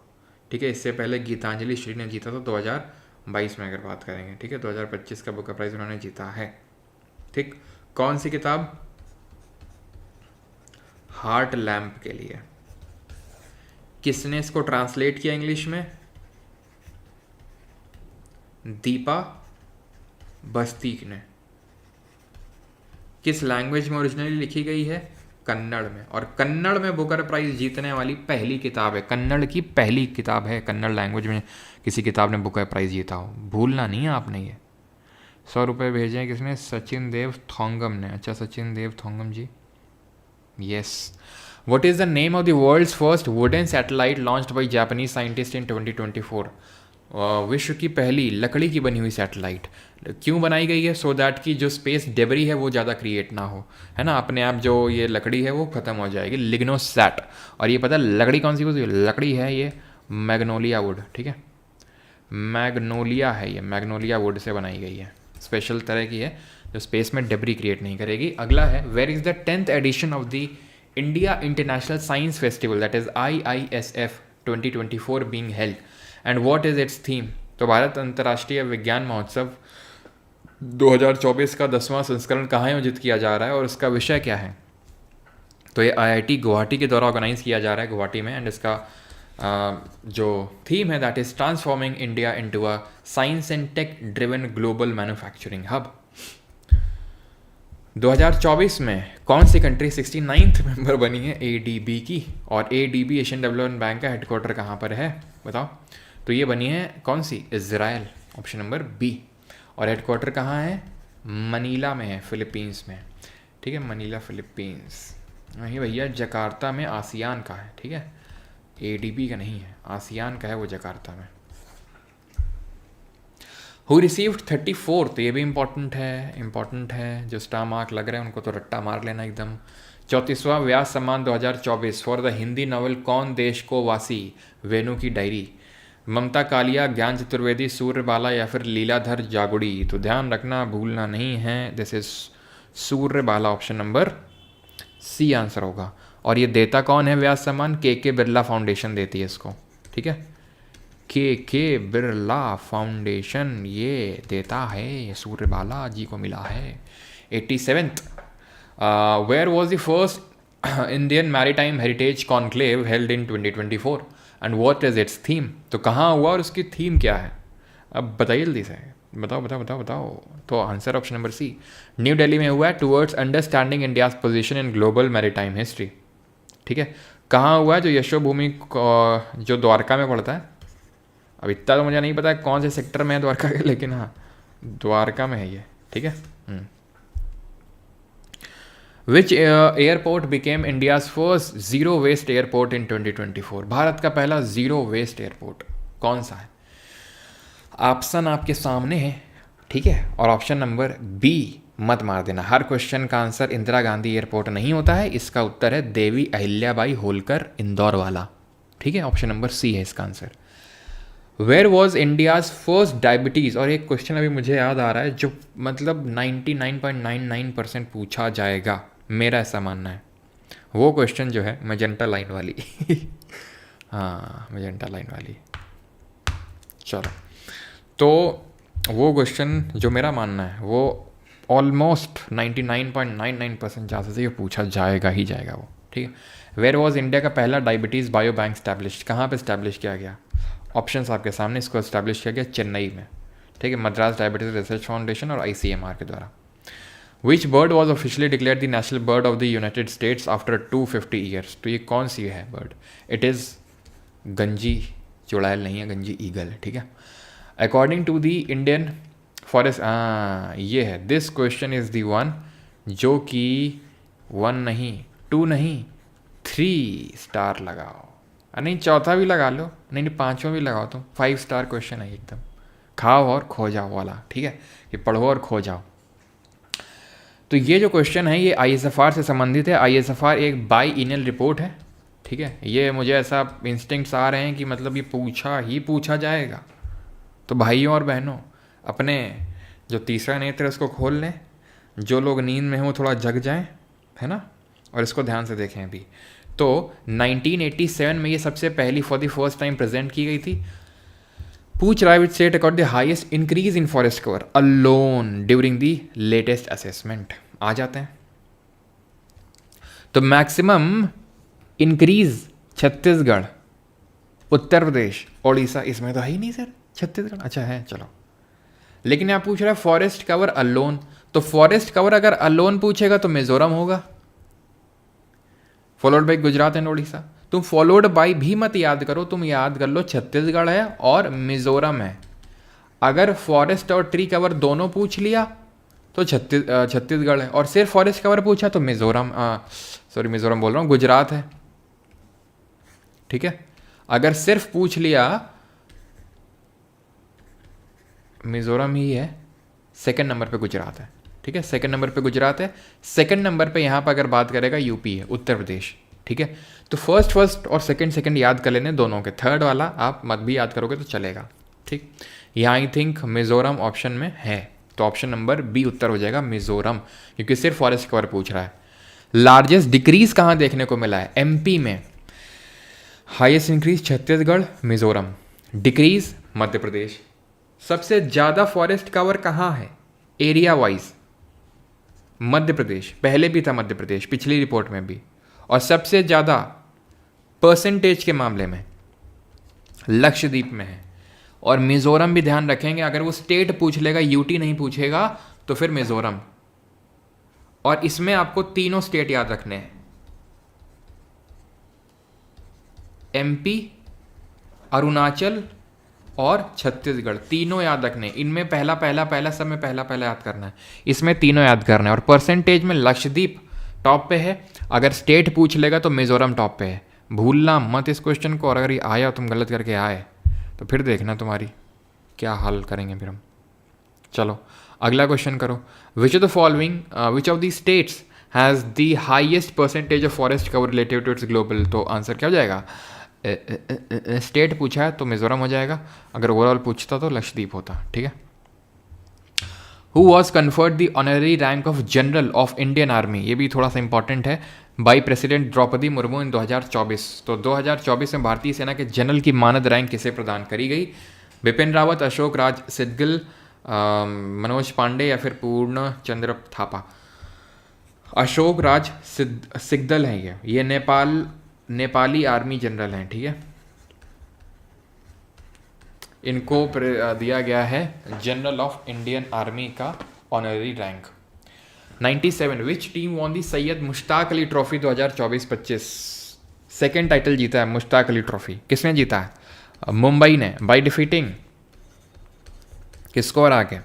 ठीक है। इससे पहले गीतांजलि श्री ने जीता था 2022 में, अगर बात करेंगे, ठीक है। 2025 का बुक प्राइज़ उन्होंने जीता है, ठीक। कौन सी किताब? हार्ट लैम्प के लिए। किसने इसको ट्रांसलेट किया इंग्लिश में? दीपा बस्तिक ने। किस लैंग्वेज में ओरिजिनली लिखी गई है? कन्नड़ में। और कन्नड़ में बुकर प्राइज जीतने वाली पहली किताब है, कन्नड़ की पहली किताब है, कन्नड़ लैंग्वेज में किसी किताब ने बुकर प्राइज जीता हो, भूलना नहीं है आपने ये। 100 रुपये भेजे हैं किसने? सचिन देव थोंगम ने। अच्छा, सचिन देव थोंगम जी, yes. What is the name of the world's first wooden satellite launched by Japanese scientists in 2024? विश्व की पहली लकड़ी की बनी हुई सैटेलाइट क्यों बनाई गई है? सो दैट कि जो स्पेस डेबरी है वो ज़्यादा क्रिएट ना हो, है ना, अपने आप जो ये लकड़ी है वो ख़त्म हो जाएगी, लिग्नोसैट। और ये पता है लकड़ी कौन सी लकड़ी है? ये मैग्नोलिया वुड, ठीक है, मैग्नोलिया है ये, मैग्नोलिया वुड से बनाई गई है, स्पेशल तरह की है जो स्पेस में डेबरी क्रिएट नहीं करेगी। अगला है, where is the 10th edition of the India international science festival that is IISF 2024 being held and what is its theme? तो भारत अंतर्राष्ट्रीय विज्ञान महोत्सव 2024 का 10वां संस्करण कहाँ आयोजित किया जा रहा है और इसका विषय क्या है? तो ये IIT गुवाहाटी के द्वारा ऑर्गेनाइज किया जा रहा है गुवाहाटी में, एंड इसका जो थीम है that is transforming India into a science and tech driven global manufacturing hub. 2024 में कौन सी कंट्री 69th मेंबर बनी है ADB की? और ADB एशियन डेवलपमेंट बैंक का हेडक्वार्टर कहाँ पर है बताओ? तो ये बनी है कौन सी? Israel, option number B। और हेडक्वार्टर कहाँ है? मनीला में है, फिलीपींस में, ठीक है, मनीला फिलीपींस। वहीं भैया जकार्ता में आसियान का है, ठीक है, ADB का नहीं है, आसियान का है वो जकार्ता में। हु रिसीव्ड 34, तो ये भी इंपॉर्टेंट है, जो स्टार मार्क लग रहे हैं उनको तो रट्टा मार लेना एकदम। 34वां व्यास सम्मान 2024 फॉर द हिंदी नॉवल कौन देश को वासी? वेणु की डायरी। ममता कालिया, ज्ञान चतुर्वेदी, सूर्यबाला या फिर लीलाधर जागुड़ी? तो ध्यान रखना, भूलना नहीं है, this is Suryabala, option number C answer होगा। और ये देता कौन है व्यास सम्मान? के बिरला फाउंडेशन देती है इसको, ठीक है, के बिरला फाउंडेशन ये देता है, सूर्यबाला जी को मिला है। 87th, where was the first Indian maritime heritage conclave held in 2024 and what is its theme? तो कहाँ हुआ और उसकी थीम क्या है? अब बताइए जल्दी से, बताओ। तो answer option number C, new Delhi में हुआ है, towards understanding India's position in global maritime history, ठीक है। कहाँ हुआ है? जो यशोभूमि जो द्वारका में पड़ता है। अब इतना तो मुझे नहीं पता है कौन से सेक्टर में है द्वारका के, लेकिन हाँ द्वारका में है ये, ठीक है। Which airport became India's first zero waste airport in 2024? Bharat का पहला जीरो वेस्ट एयरपोर्ट कौन सा है? ऑप्शन आपके सामने है, ठीक है, और ऑप्शन नंबर B मत मार देना, हर क्वेश्चन का आंसर इंदिरा गांधी एयरपोर्ट नहीं होता है, इसका उत्तर है देवी अहिल्याबाई होलकर इंदौर वाला, ठीक है, ऑप्शन नंबर C है इसका answer. Where was India's first diabetes? और एक क्वेश्चन अभी मुझे याद आ रहा है जो मतलब 99.99% पूछा जाएगा, मेरा ऐसा मानना है। वो क्वेश्चन जो है मैजेंटा लाइन वाली हाँ मैजेंटा लाइन वाली, चलो, तो वो क्वेश्चन जो मेरा मानना है वो ऑलमोस्ट 99.99% चांसेस से ये पूछा जाएगा ही जाएगा वो, ठीक है। वेयर वॉज इंडिया का पहला डायबिटीज़ बायो बैंक स्टैब्लिश? कहाँ पे स्टैब्लिश किया गया? ऑप्शंस आपके सामने, इसको एस्टैब्लिश किया गया चेन्नई में, ठीक है, मद्रास डायबिटीज रिसर्च फाउंडेशन और ICMR के द्वारा। Which bird was officially declare the national bird of the United States after 250 years? तो ये कौन सी है बर्ड? इट इज़ गंजी चुड़ैल नहीं है, गंजी ईगल है, ठीक है। According to the Indian forest, ये है, this question is the one जो कि 1 नहीं 2 नहीं 3 स्टार लगाओ, नहीं चौथा भी लगा लो, नहीं 5वां भी लगाओ, तुम 5 स्टार क्वेश्चन है एकदम, खाओ और खो जाओ वाला, ठीक है, ये पढ़ो और खो जाओ। तो ये जो क्वेश्चन है ये ISFR से संबंधित है। ISFR एक बाई इनल रिपोर्ट है, ठीक है, ये मुझे ऐसा इंस्टिंक्ट्स आ रहे हैं कि मतलब ये पूछा ही पूछा जाएगा। तो भाइयों और बहनों, अपने जो तीसरा नेत्र है उसको खोल लें, जो लोग नींद में हैं वो थोड़ा जग जाएं, है ना, और इसको ध्यान से देखें अभी। तो 1987 में ये सबसे पहली for the first time present की गई थी। पूछ रहा है which state accord the highest increase in forest cover alone during the latest assessment. आ जाते हैं। तो मैक्सिमम इंक्रीज छत्तीसगढ़, उत्तर प्रदेश, ओडिशा, इसमें तो है ही नहीं सर छत्तीसगढ़। अच्छा है, चलो। लेकिन यहाँ पूछ रहा है फॉरेस्ट कवर अलोन, तो फॉरेस्ट कवर अगर अलोन पूछेगा तो मिजोरम होगा, followed by Gujarat and Odisha. तुम फॉलोड बाई भी मत याद करो, तुम याद कर लो छत्तीसगढ़ है और मिजोरम है। अगर फॉरेस्ट और ट्री कवर दोनों पूछ लिया तो छत्तीसगढ़ है, और सिर्फ फॉरेस्ट कवर पूछा तो मिजोरम, मिजोरम बोल रहा हूँ, गुजरात है। ठीक है, अगर सिर्फ पूछ लिया मिजोरम ही है, सेकंड नंबर पे गुजरात है। ठीक है, सेकंड नंबर पे गुजरात है, सेकंड नंबर पे यहाँ पर अगर बात करेगा यूपी है, उत्तर प्रदेश। ठीक है, तो फर्स्ट और सेकंड याद कर लेने दोनों के, थर्ड वाला आप मत भी याद करोगे तो चलेगा। ठीक, यहाँ आई थिंक मिजोरम ऑप्शन में है, तो ऑप्शन नंबर बी उत्तर हो जाएगा मिजोरम, क्योंकि सिर्फ फॉरेस्ट कवर पूछ रहा है। लार्जेस्ट डिक्रीज कहाँ देखने को मिला है? एमपी में। Highest increase Chhattisgarh, Mizoram. Decrease Madhya Pradesh. सबसे ज़्यादा फॉरेस्ट कवर कहाँ है एरिया वाइज? मध्य प्रदेश, पहले भी था मध्य प्रदेश, पिछली रिपोर्ट में भी। और सबसे ज़्यादा परसेंटेज के मामले में लक्षद्वीप में है। और मिजोरम भी ध्यान रखेंगे, अगर वो स्टेट पूछ लेगा, यूटी नहीं पूछेगा, तो फिर मिजोरम। और इसमें आपको तीनों स्टेट याद रखने हैं, एमपी, अरुणाचल और छत्तीसगढ़, तीनों याद रखने। इनमें पहला सब में पहला याद करना है, इसमें तीनों याद करना है। और परसेंटेज में लक्षद्वीप टॉप पे है, अगर स्टेट पूछ लेगा तो मिजोरम टॉप पे है। भूलना मत इस क्वेश्चन को, और अगर ये आया तुम गलत करके आए तो फिर देखना तुम्हारी क्या हल करेंगे फिर हम। चलो अगला क्वेश्चन करो। Which of the following, which of the states has the highest percentage of forest cover relative to its global? तो आंसर क्या हो जाएगा? स्टेट पूछा है तो मिजोरम हो जाएगा, अगर ओवरऑल पूछता तो लक्षद्वीप होता। ठीक है। Who was conferred the honorary rank of general of Indian army? ये भी थोड़ा सा इंपॉर्टेंट है, बाई प्रेसिडेंट द्रौपदी मुर्मू इन 2024। तो 2024 में भारतीय सेना के जनरल की मानद रैंक किसे प्रदान करी गई? बिपिन रावत, अशोक राज सिद्धल, मनोज पांडे या फिर पूर्ण चंद्र थापा? अशोक राज सिद्धल है ये नेपाली आर्मी जनरल हैं। ठीक है, इनको दिया गया है जनरल ऑफ इंडियन आर्मी का ऑनररी रैंक। 97 विच टीम वॉन दी Syed Mushtaq Ali trophy 2024-25? Second title जीता है मुश्ताक अली ट्रॉफी। किसने जीता है? मुंबई ने, बाय डिफीटिंग किसको हरा के?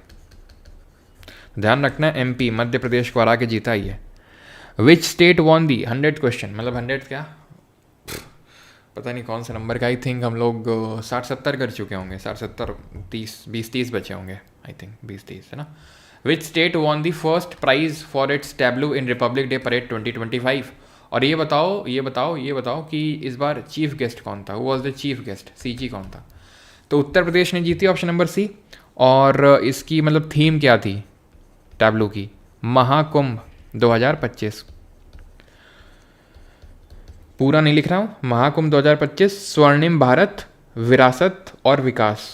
ध्यान रखना, एमपी, मध्य प्रदेश को हरा के जीता ही है। Which state won the 100 question, मतलब 100 क्या, पता नहीं कौन सा नंबर का, आई थिंक हम लोग 60-70 कर चुके होंगे, 60-70, 20-30 बचे होंगे, आई थिंक 20-30 है ना। Which state won the first prize for its tableau in Republic Day parade 2025? और ये बताओ कि इस बार चीफ गेस्ट कौन था? वो was the chief guest, CG कौन था? तो उत्तर प्रदेश ने जीती, ऑप्शन नंबर सी। और इसकी मतलब थीम क्या थी टैब्लू की? महाकुंभ 2025। पूरा नहीं लिख रहा हूँ, महाकुंभ 2025, स्वर्णिम भारत, विरासत और विकास।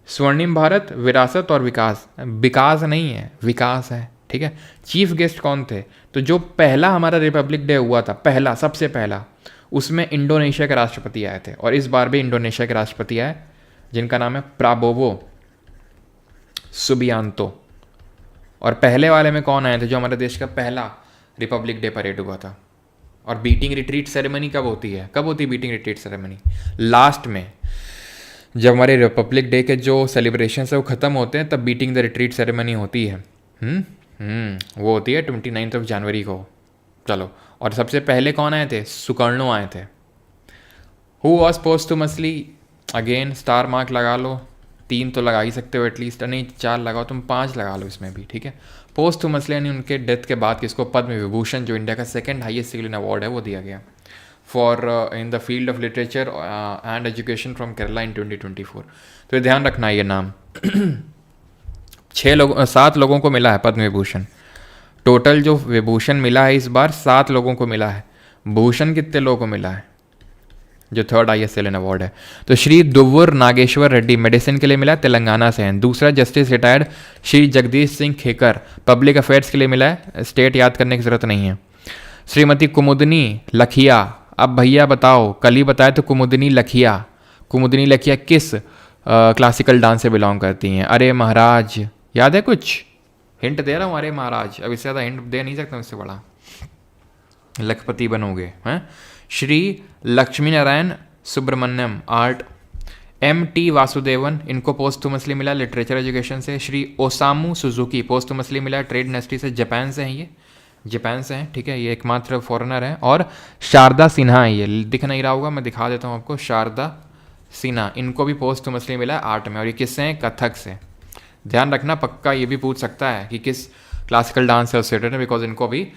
स्वर्णिम भारत, विरासत और विकास, विकास नहीं है, विकास है। ठीक है। चीफ गेस्ट कौन थे? तो जो पहला हमारा रिपब्लिक डे हुआ था, पहला, सबसे पहला, उसमें इंडोनेशिया के राष्ट्रपति आए थे, और इस बार भी इंडोनेशिया के राष्ट्रपति आए, जिनका नाम है प्राबोवो सुबियांतो। और पहले वाले में कौन आए थे? जो हमारे देश का पहला रिपब्लिक डे परेड हुआ था। और बीटिंग रिट्रीट सेरेमनी कब होती है? बीटिंग रिट्रीट सेरेमनी लास्ट में, जब हमारे रिपब्लिक डे के जो सेलिब्रेशन है वो ख़त्म होते हैं, तब बीटिंग द रिट्रीट सेरेमनी होती है। वो होती है 29 जनवरी को। चलो, और सबसे पहले कौन आए थे? सुकर्णो आए थे। Who was posthumously, again star mark लगा लो, 3 तो लगा ही सकते हो एटलीस्ट, नहीं 4 लगाओ, तुम 5 लगा लो इसमें भी। ठीक है। पोस्टुमसली यानी उनके डेथ के बाद किसको पद्म विभूषण, जो इंडिया का सेकंड हाईएस्ट सिविलियन अवार्ड है, वो दिया गया। For in the field of literature and education from Kerala in 2024। तो ये ध्यान रखना है ये नाम। 7 लोगों को मिला है पद्म विभूषण। टोटल जो विभूषण मिला है इस बार 7 लोगों को मिला है। भूषण कितने लोगों को मिला है? जो थर्ड ISLN अवार्ड है। तो श्री दुव्वुर नागेश्वर रेड्डी मेडिसिन के लिए मिला, तेलंगाना से हैं। दूसरा justice retired Shri Jagdish Singh Khehar, public affairs के लिए मिला है, स्टेट याद करने की जरूरत नहीं है। श्रीमती कुमुदनी लखिया, अब भैया बताओ, कल ही बताया तो कुमुदनी लखिया, कुमुदनी लखिया किस क्लासिकल डांस से बिलोंग करती हैं? अरे महाराज याद है कुछ? हिंट दे रहा हूँ, अरे महाराज, अब इससे ज़्यादा हिंट दे नहीं सकता, इससे बड़ा लखपति बनोगे हैं। श्री लक्ष्मी नारायण सुब्रमण्यम आर्ट, MT वासुदेवन, इनको पोस्टुमसली मिला लिटरेचर एजुकेशन से। श्री ओसामू सुजुकी पोस्टुमसली मिला ट्रेड यूनिवर्सिटी से, जापान से हैं, ये जापान से हैं, ठीक है, ये एकमात्र फॉरेनर हैं। और शारदा सिन्हा है, ये दिख नहीं रहा होगा, मैं दिखा देता हूँ आपको, शारदा सिन्हा, इनको भी पोस्टुमसली मिला आर्ट में। और ये किससे हैं? कथक से। ध्यान रखना, पक्का ये भी पूछ सकता है कि किस क्लासिकल डांस से एसोसिएटेड है, बिकॉज इनको भी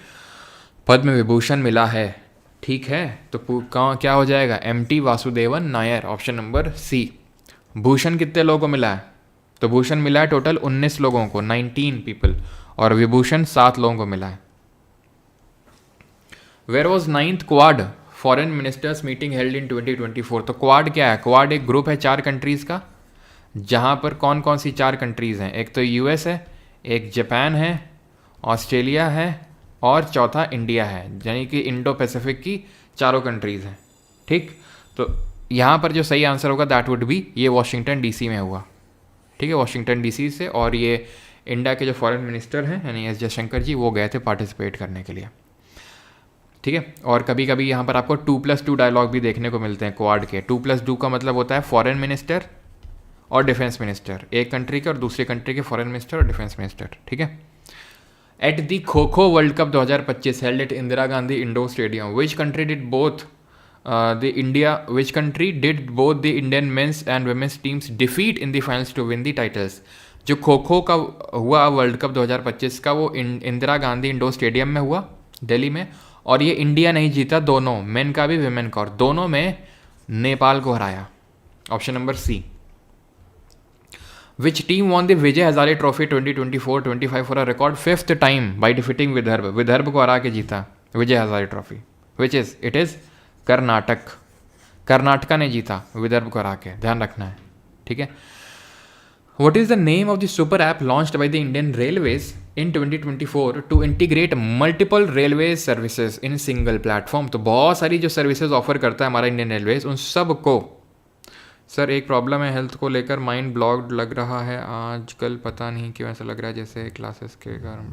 पद्म विभूषण मिला है, ठीक है। तो क्या हो जाएगा? MT Vasudevan Nair, option number C। Bhushan कितने लोगों को मिला है? तो भूषण मिला है टोटल 19 लोगों को, 19 पीपल, और विभूषण 7 लोगों को मिला है। Where was 9th Quad foreign ministers meeting held in 2024? तो क्वाड क्या है? क्वाड एक ग्रुप है 4 कंट्रीज़ का, जहाँ पर कौन कौन सी 4 कंट्रीज़ हैं? एक तो US है, एक जापान है, ऑस्ट्रेलिया है, और चौथा इंडिया है, यानी कि इंडो पैसिफिक की 4 कंट्रीज़ हैं, ठीक। तो यहाँ पर जो सही आंसर होगा दैट वुड बी, ये वॉशिंगटन DC में हुआ, ठीक है, वॉशिंगटन DC से। और ये इंडिया के जो फॉरेन मिनिस्टर हैं यानी S जयशंकर जी, वो गए थे पार्टिसिपेट करने के लिए, ठीक है। और कभी कभी यहाँ पर आपको 2+2 डायलॉग भी देखने को मिलते हैं क्वाड के। 2+2 का मतलब होता है फॉरेन मिनिस्टर और डिफेंस मिनिस्टर, एक कंट्री के और दूसरी कंट्री के फॉरेन मिनिस्टर और डिफेंस मिनिस्टर, ठीक है। At the kho kho World Cup 2025 held at Indira Gandhi indoor stadium, which country did both the Indian men's and women's teams defeat in the finals to win the titles? जो खो खो का हुआ world Cup 2025 का, वो Indira Gandhi indoor stadium में हुआ दिल्ली में, और ये इंडिया नहीं जीता, दोनों, मेन का भी विमेन का, और दोनों में नेपाल को हराया, option number C। Which team won the Vijay Hazare Trophy 2024-25 for a record 5th time by defeating Vidarbh? Vidarbha को हरा के जीता Vijay Hazare trophy, which is it is Karnataka, Karnataka ने जीता विदर्भ को हरा के, ध्यान रखना है, ठीक है। What is the name of the super app launched by the Indian Railways in 2024 to integrate multiple railway services in single platform? तो बहुत सारी जो सर्विसेज ऑफर करता है हमारा इंडियन रेलवेज, उन सब को, सर एक प्रॉब्लम है हेल्थ को लेकर, माइंड ब्लॉक्ड लग रहा है आजकल, पता नहीं क्यों ऐसा लग रहा है, जैसे क्लासेस के कारण,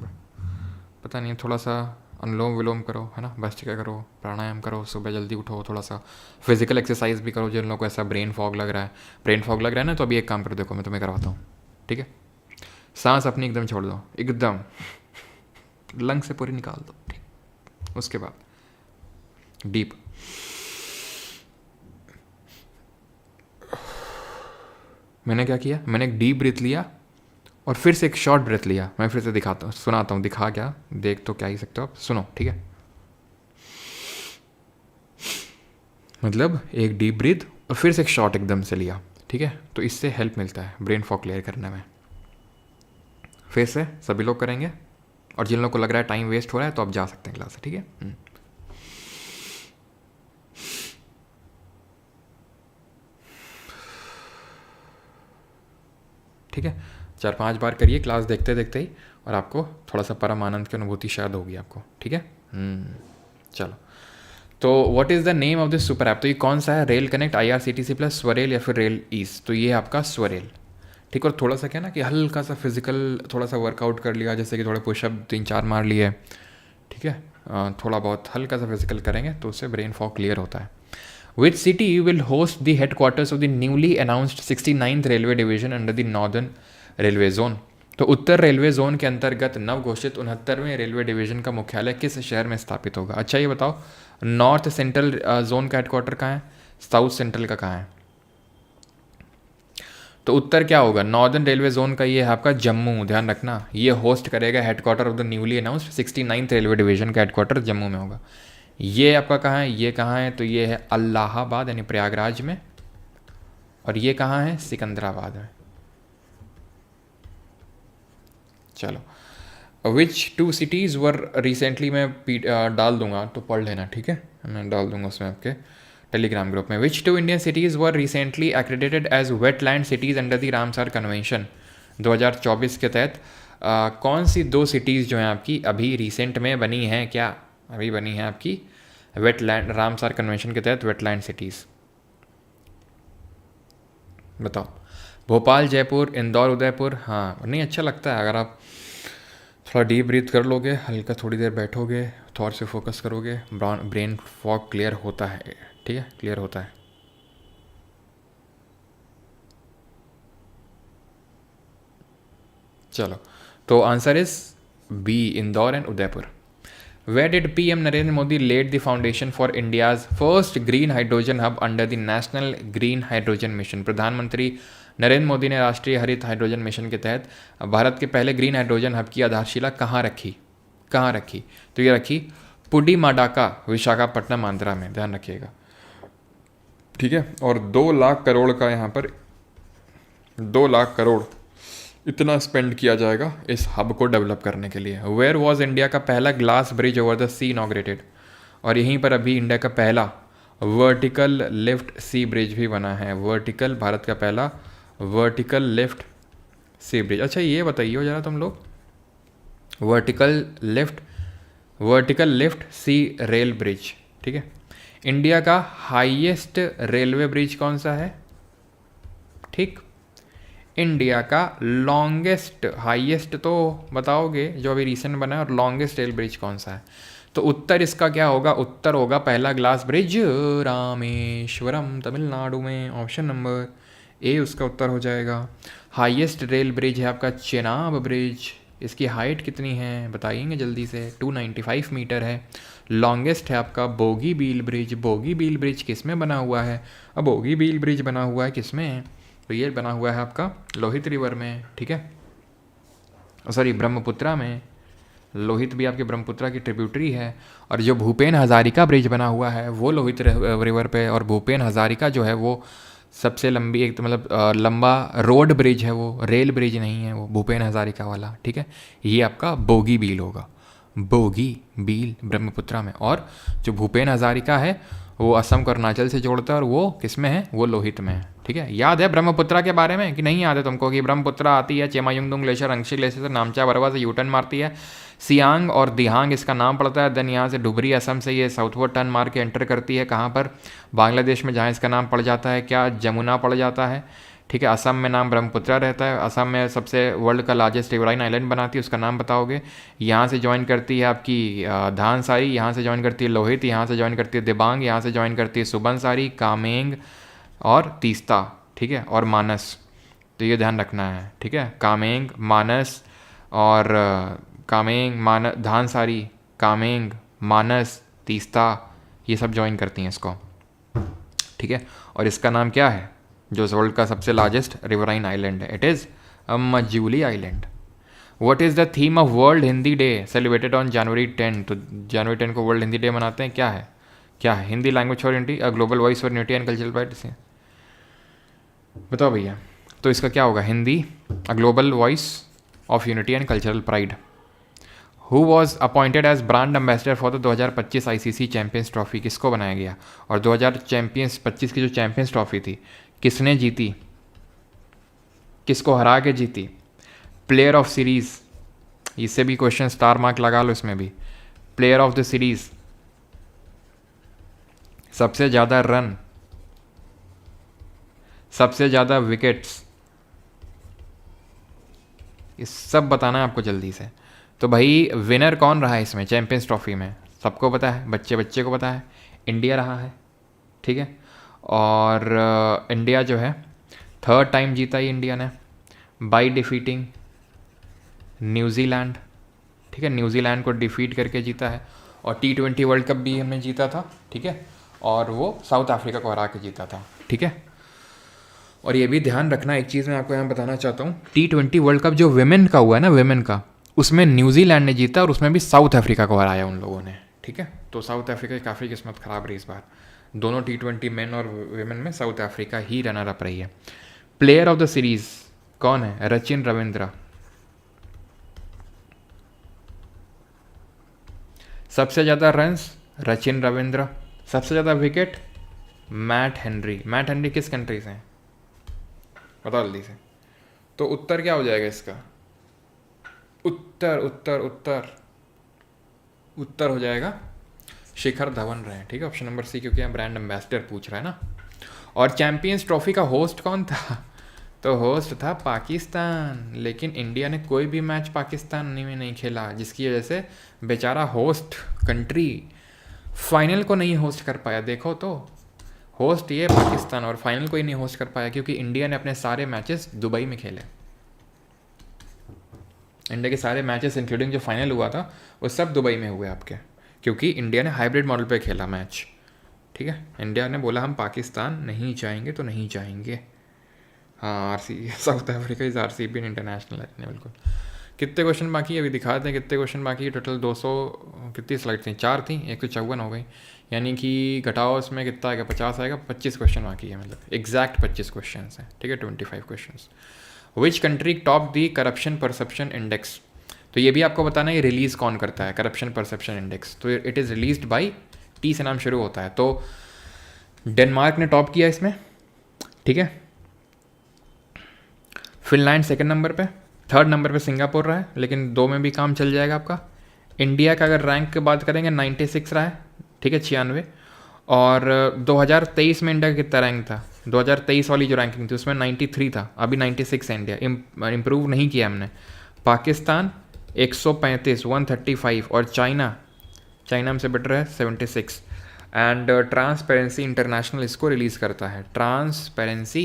पता नहीं, थोड़ा सा अनुलोम विलोम करो, है ना, भस्त्रिका करो, प्राणायाम करो, सुबह जल्दी उठो, थोड़ा सा फिजिकल एक्सरसाइज भी करो। जिन लोगों को ऐसा ब्रेन फॉग लग रहा है ना, तो अभी एक काम करो, देखो मैं तुम्हें करवाता हूँ, ठीक है। सांस अपनी एकदम छोड़ दो, एकदम लंग से पूरी निकाल दो, ठीक। उसके बाद डीप, मैंने क्या किया, मैंने एक डीप ब्रीथ लिया और फिर से एक शॉर्ट ब्रेथ लिया। मैं फिर से दिखाता हूँ, सुनाता हूँ, दिखा क्या, देख तो क्या ही सकते हो आप, सुनो, ठीक है। मतलब एक डीप ब्रीथ और फिर से एक शॉर्ट एकदम से लिया, ठीक है। तो इससे हेल्प मिलता है ब्रेन फॉग क्लियर करने में। फिर से सभी लोग करेंगे, और जिन लोगों को लग रहा है टाइम वेस्ट हो रहा है तो आप जा सकते हैं क्लास से, ठीक है। ठीक है, 4-5 बार करिए क्लास देखते देखते ही, और आपको थोड़ा सा परम आनंद की अनुभूति शायद होगी आपको, ठीक है। चलो, तो what is the name of this super app? तो ये कौन सा है? Rail connect, IRCTC plus, SwaRail या फिर रेल ईस्ट? तो ये आपका स्वरेल, ठीक। और थोड़ा सा क्या ना कि हल्का सा फिजिकल थोड़ा सा वर्कआउट कर लिया, जैसे कि थोड़े पुशअप 3-4 मार लिए, ठीक है, थोड़ा बहुत हल्का सा फिजिकल करेंगे तो उससे ब्रेन फॉग क्लियर होता है। Which city will host the headquarters of the newly announced 69th railway division under the northern railway zone? तो उत्तर रेलवे जोन के अंतर्गत नव घोषित 69वें रेलवे डिवीजन का मुख्यालय किस शहर में स्थापित होगा? अच्छा ये बताओ, नॉर्थ सेंट्रल जोन का हेडक्वार्टर कहाँ है, साउथ सेंट्रल का कहाँ है? तो उत्तर क्या होगा? नॉर्दर्न रेलवे जोन का ये है आपका जम्मू, ध्यान रखना, ये होस्ट करेगा headquarter of the newly announced 69th railway division का हेडक्वार्टर जम्मू में होगा। ये आपका कहाँ है, ये कहाँ है, तो ये है इलाहाबाद यानी प्रयागराज में, और ये कहाँ है, सिकंदराबाद में। चलो, विच टू सिटीज़ वर रिसेंटली, मैं डाल दूंगा तो पढ़ लेना, ठीक है, मैं डाल दूंगा उसमें आपके टेलीग्राम ग्रुप में। Which two Indian cities were recently accredited as wetland cities under the Ramsar convention 2024 के तहत कौन सी 2 सिटीज़ जो हैं आपकी अभी रिसेंट में बनी हैं, क्या अभी बनी हैं आपकी वेटलैंड रामसर कन्वेंशन के तहत वेटलैंड सिटीज़, बताओ। भोपाल, जयपुर, इंदौर, उदयपुर। हाँ नहीं, अच्छा लगता है अगर आप थोड़ा डीप ब्रीथ कर लोगे, हल्का थोड़ी देर बैठोगे, थॉट से फोकस करोगे, ब्रेन फॉग क्लियर होता है, ठीक है, क्लियर होता है। चलो, तो answer is B, Indore and Udaipur. Where did PM Narendra Modi laid the foundation for India's first green hydrogen hub under the National Green Hydrogen Mission? प्रधानमंत्री नरेंद्र मोदी ने राष्ट्रीय हरित हाइड्रोजन मिशन के तहत भारत के पहले ग्रीन हाइड्रोजन हब की आधारशिला कहाँ रखी, कहाँ रखी? तो ये रखी पुडीमाडाका, विशाखापट्टनम, आंध्रा में, ध्यान रखिएगा, ठीक है। और 2 लाख करोड़ का यहाँ पर 2 लाख करोड़ इतना स्पेंड किया जाएगा इस हब को डेवलप करने के लिए। वेयर वॉज इंडिया का पहला glass bridge over the sea inaugurated? और यहीं पर अभी इंडिया का पहला वर्टिकल लिफ्ट सी ब्रिज भी बना है। वर्टिकल, भारत का पहला वर्टिकल लिफ्ट सी ब्रिज। अच्छा ये बताइए ज़रा तुम लोग, वर्टिकल लिफ्ट सी रेल ब्रिज, ठीक है। इंडिया का हाईएस्ट रेलवे ब्रिज कौन सा है? ठीक, इंडिया का लॉन्गेस्ट, हाईएस्ट तो बताओगे जो अभी रिसेंट बना है, और लॉन्गेस्ट रेल ब्रिज कौन सा है? तो उत्तर इसका क्या होगा? उत्तर होगा पहला ग्लास ब्रिज रामेश्वरम, तमिलनाडु में, ऑप्शन नंबर ए उसका उत्तर हो जाएगा। हाईएस्ट रेल ब्रिज है आपका चेनाब ब्रिज, इसकी हाइट कितनी है बताइएंगे जल्दी से? 295 मीटर है। लॉन्गेस्ट है आपका बोगी बील ब्रिज। बोगी बील ब्रिज किस में बना हुआ है? अब बोगी बील ब्रिज बना हुआ है किस में? तो ये बना हुआ है आपका लोहित रिवर में, ठीक है, सॉरी ब्रह्मपुत्रा में। लोहित भी आपके ब्रह्मपुत्रा की ट्रिब्यूटरी है। और जो भूपेन हज़ारिका ब्रिज बना हुआ है वो लोहित रिवर पे, और भूपेन हज़ारिका जो है वो सबसे लंबी, एक तो मतलब लंबा रोड ब्रिज है, वो रेल ब्रिज नहीं है, वो भूपेन हज़ारिका वाला, ठीक है। ये आपका बोगी बील होगा, बोगी बील ब्रह्मपुत्रा में। और जो भूपेन हज़ारिका है वो असम को अरुणाचल से जोड़ता है, और वो किस में है? वो लोहित में है, ठीक है। याद है ब्रह्मपुत्रा के बारे में कि नहीं याद है तुमको? कि ब्रह्मपुत्रा आती है चेमायुंगदुंग ग्लेशियर, अंशी ग्लेशियर से नामचा बरवा से यूटर्न मारती है, सियांग और दिहांग इसका नाम पड़ता है। देन यहाँ से डुबरी असम से ये साउथवर्ड टर्न मार के एंटर करती है कहाँ पर? बांग्लादेश में, जहाँ इसका नाम पड़ जाता है क्या? जमुना पड़ जाता है, ठीक है। असम में नाम ब्रह्मपुत्रा रहता है। असम में सबसे वर्ल्ड का लार्जेस्ट रिवराइन आइलैंड बनाती है, उसका नाम बताओगे। यहाँ से ज्वाइन करती है आपकी धानसारी, यहाँ से ज्वाइन करती है लोहित, यहाँ से ज्वाइन करती है दिबांग, यहाँ से ज्वाइन करती है सुबनसारी, कामेंग और तीस्ता, ठीक है, और मानस। तो ये ध्यान रखना है, ठीक है। कामेंग, मानस और धानसारी, कामेंग, मानस, तीस्ता, ये सब ज्वाइन करती हैं इसको, ठीक है। और इसका नाम क्या है जो वर्ल्ड का सबसे लार्जेस्ट रिवराइन आइलैंड है? It is Majuli island. What is the theme of world Hindi day celebrated on January 10? तो जनवरी 10 को वर्ल्ड हिंदी डे मनाते हैं, क्या है? क्या है? Hindi language for unity, a global voice for unity and cultural pride से, बताओ भैया। तो इसका क्या होगा? Hindi, a global voice of unity and cultural pride. Who was appointed as brand ambassador for the 2025 ICC Champions Trophy? किसको बनाया गया? और 2025 की जो चैम्पियंस ट्रॉफी थी किसने जीती? किसको हरा के जीती? प्लेयर ऑफ सीरीज, इससे भी क्वेश्चन स्टार मार्क लगा लो इसमें भी। प्लेयर ऑफ द सीरीज, सबसे ज़्यादा रन, सबसे ज़्यादा विकेट्स, ये सब बताना है आपको जल्दी से। तो भाई विनर कौन रहा है इसमें चैम्पियंस ट्रॉफी में? सबको पता है, बच्चे बच्चे को पता है, इंडिया रहा है, ठीक है। और इंडिया जो है 3rd टाइम जीता ही इंडिया ने बाई डिफीटिंग न्यूजीलैंड, ठीक है। न्यूजीलैंड को डिफीट करके जीता है। और T20 वर्ल्ड कप भी हमने जीता था, ठीक है, और वो साउथ अफ्रीका को हरा के जीता था, ठीक है। और ये भी ध्यान रखना, एक चीज़ मैं आपको यहाँ बताना चाहता हूँ, T20 वर्ल्ड कप जो विमेन का हुआ है ना, विमेन का, उसमें न्यूजीलैंड ने जीता और उसमें भी साउथ अफ्रीका को हराया उन लोगों ने, ठीक है। तो साउथ अफ्रीका की काफ़ी किस्मत ख़राब रही इस बार, दोनों T20 मेन और वेमेन में साउथ अफ्रीका ही रनर अप रही है। प्लेयर ऑफ द सीरीज कौन है? सचिन रविंद्र। सबसे ज़्यादा रन्स सचिन रविंद्र, सबसे ज़्यादा wicket Matt Henry. Matt Henry किस कंट्री से हैं बताओ जल्दी से। तो उत्तर क्या हो जाएगा इसका? उत्तर उत्तर उत्तर उत्तर हो जाएगा शिखर धवन रहे, ठीक है, ऑप्शन नंबर सी, क्योंकि यहाँ ब्रांड एम्बेसडर पूछ रहा है ना। और चैंपियंस ट्रॉफी का होस्ट कौन था? तो होस्ट था पाकिस्तान, लेकिन इंडिया ने कोई भी मैच पाकिस्तान में नहीं खेला, जिसकी वजह से बेचारा होस्ट कंट्री फाइनल को नहीं होस्ट कर पाया। देखो तो होस्ट ये पाकिस्तान, और फाइनल को ही नहीं होस्ट कर पाया क्योंकि इंडिया ने अपने सारे मैचेस दुबई में खेले। इंडिया के सारे मैचेस इंक्लूडिंग जो फाइनल हुआ था वो सब दुबई में हुए आपके, क्योंकि इंडिया ने हाइब्रिड मॉडल पे खेला मैच, ठीक है। इंडिया ने बोला हम पाकिस्तान नहीं जाएंगे तो नहीं जाएंगे। हाँ RC south Africa is RCB international है बिल्कुल। कितने क्वेश्चन बाकी है अभी दिखाते हैं कितने क्वेश्चन बाकी है। टोटल 200 कितनी स्लाइड थी? 4 थी, 154 हो गई, यानी कि घटाओ उसमें कितना आएगा? 50 आएगा। 25 क्वेश्चन बाकी है, मतलब एग्जैक्ट 25 क्वेश्चन हैं, ठीक है। 25 question. Which country top the corruption perception index? तो ये भी आपको बताना है रिलीज़ कौन करता है करप्शन परसेप्शन इंडेक्स। तो it is released by T से नाम शुरू होता है। तो डेनमार्क ने टॉप किया इसमें, ठीक है। फिनलैंड सेकंड नंबर पे, थर्ड नंबर पे सिंगापुर रहा है, लेकिन 2 में भी काम चल जाएगा आपका। इंडिया का अगर रैंक की बात करेंगे 96 रहा है, ठीक है, 96। और 2023 में इंडिया का कितना रैंक था? 2023 वाली जो रैंकिंग थी उसमें 93 था, अभी 96 है इंडिया, इम्प्रूव नहीं किया हमने। पाकिस्तान 135 135, और चाइना हमसे बेटर है 76। एंड ट्रांसपेरेंसी इंटरनेशनल इसको रिलीज़ करता है, ट्रांसपेरेंसी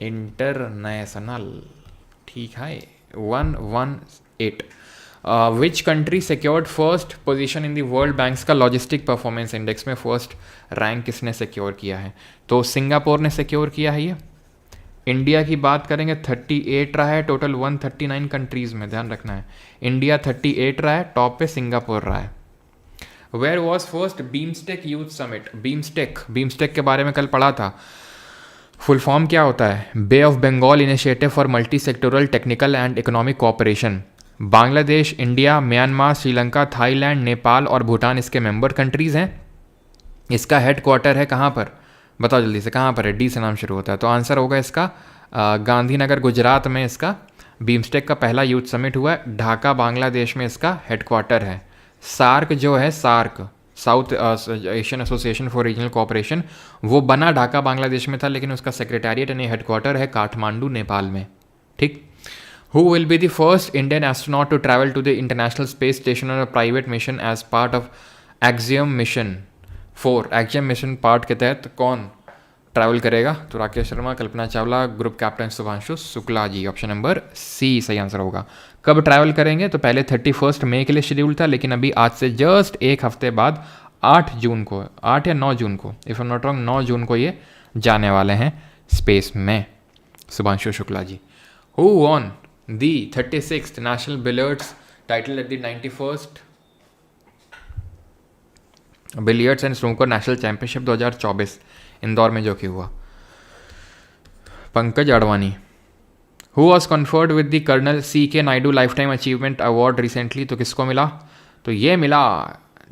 इंटरनेशनल, ठीक है, 118। Which country secured first position in the world banks का लॉजिस्टिक परफॉर्मेंस इंडेक्स में फर्स्ट रैंक किसने सिक्योर किया है? तो सिंगापुर ने सिक्योर किया है ये। इंडिया की बात करेंगे 38 रहा है टोटल 139 कंट्रीज़ में, ध्यान रखना है। इंडिया 38 रहा है, टॉप पे सिंगापुर रहा है। Where was first BIMSTEC youth summit? BIMSTEC के बारे में कल पढ़ा था। फुल फॉर्म क्या होता है? Bay of Bengal initiative for multi sectoral technical and economic cooperation. Bangladesh, India, Myanmar, Sri Lanka, Thailand, Nepal और भूटान इसके मेंबर कंट्रीज़ हैं। इसका हेड क्वार्टर है कहाँ पर? बताओ जल्दी से, कहाँ पर है? D से नाम शुरू होता है। तो आंसर होगा इसका गांधीनगर गुजरात में इसका बीमस्टेक का पहला यूथ समिट हुआ है। ढाका बांग्लादेश में इसका हेड क्वार्टर है। सार्क जो है, SAARC South Asian Association for Regional Cooperation, वो बना ढाका बांग्लादेश में था, लेकिन उसका सेक्रेटेरिएट यानी हेडक्वार्टर है काठमांडू नेपाल में, ठीक। Who will be the first Indian astronaut to travel to the International Space Station on a private mission as part of Axiom Mission 4? Axiom Mission part के तहत कौन ट्रैवल करेगा? तो राकेश शर्मा, कल्पना चावला, ग्रुप कैप्टन शुभांशु शुक्ला जी, option number सी सही answer होगा। कब travel करेंगे? तो पहले 31 मई के लिए शेड्यूल था, लेकिन अभी आज से जस्ट एक हफ्ते बाद 8 जून को, 8 या 9 जून को, if I am not wrong, 9 जून को ये जाने वाले हैं स्पेस में, Shubhanshu Shukla ji. Who won the 36th National Billiards title at the 91st Billiards and Snooker National Championship 2024 Indore में जो कि हुआ? Pankaj Advani. Who was conferred with the Colonel C.K. Naidu Lifetime Achievement Award recently? तो किसको मिला? तो ये मिला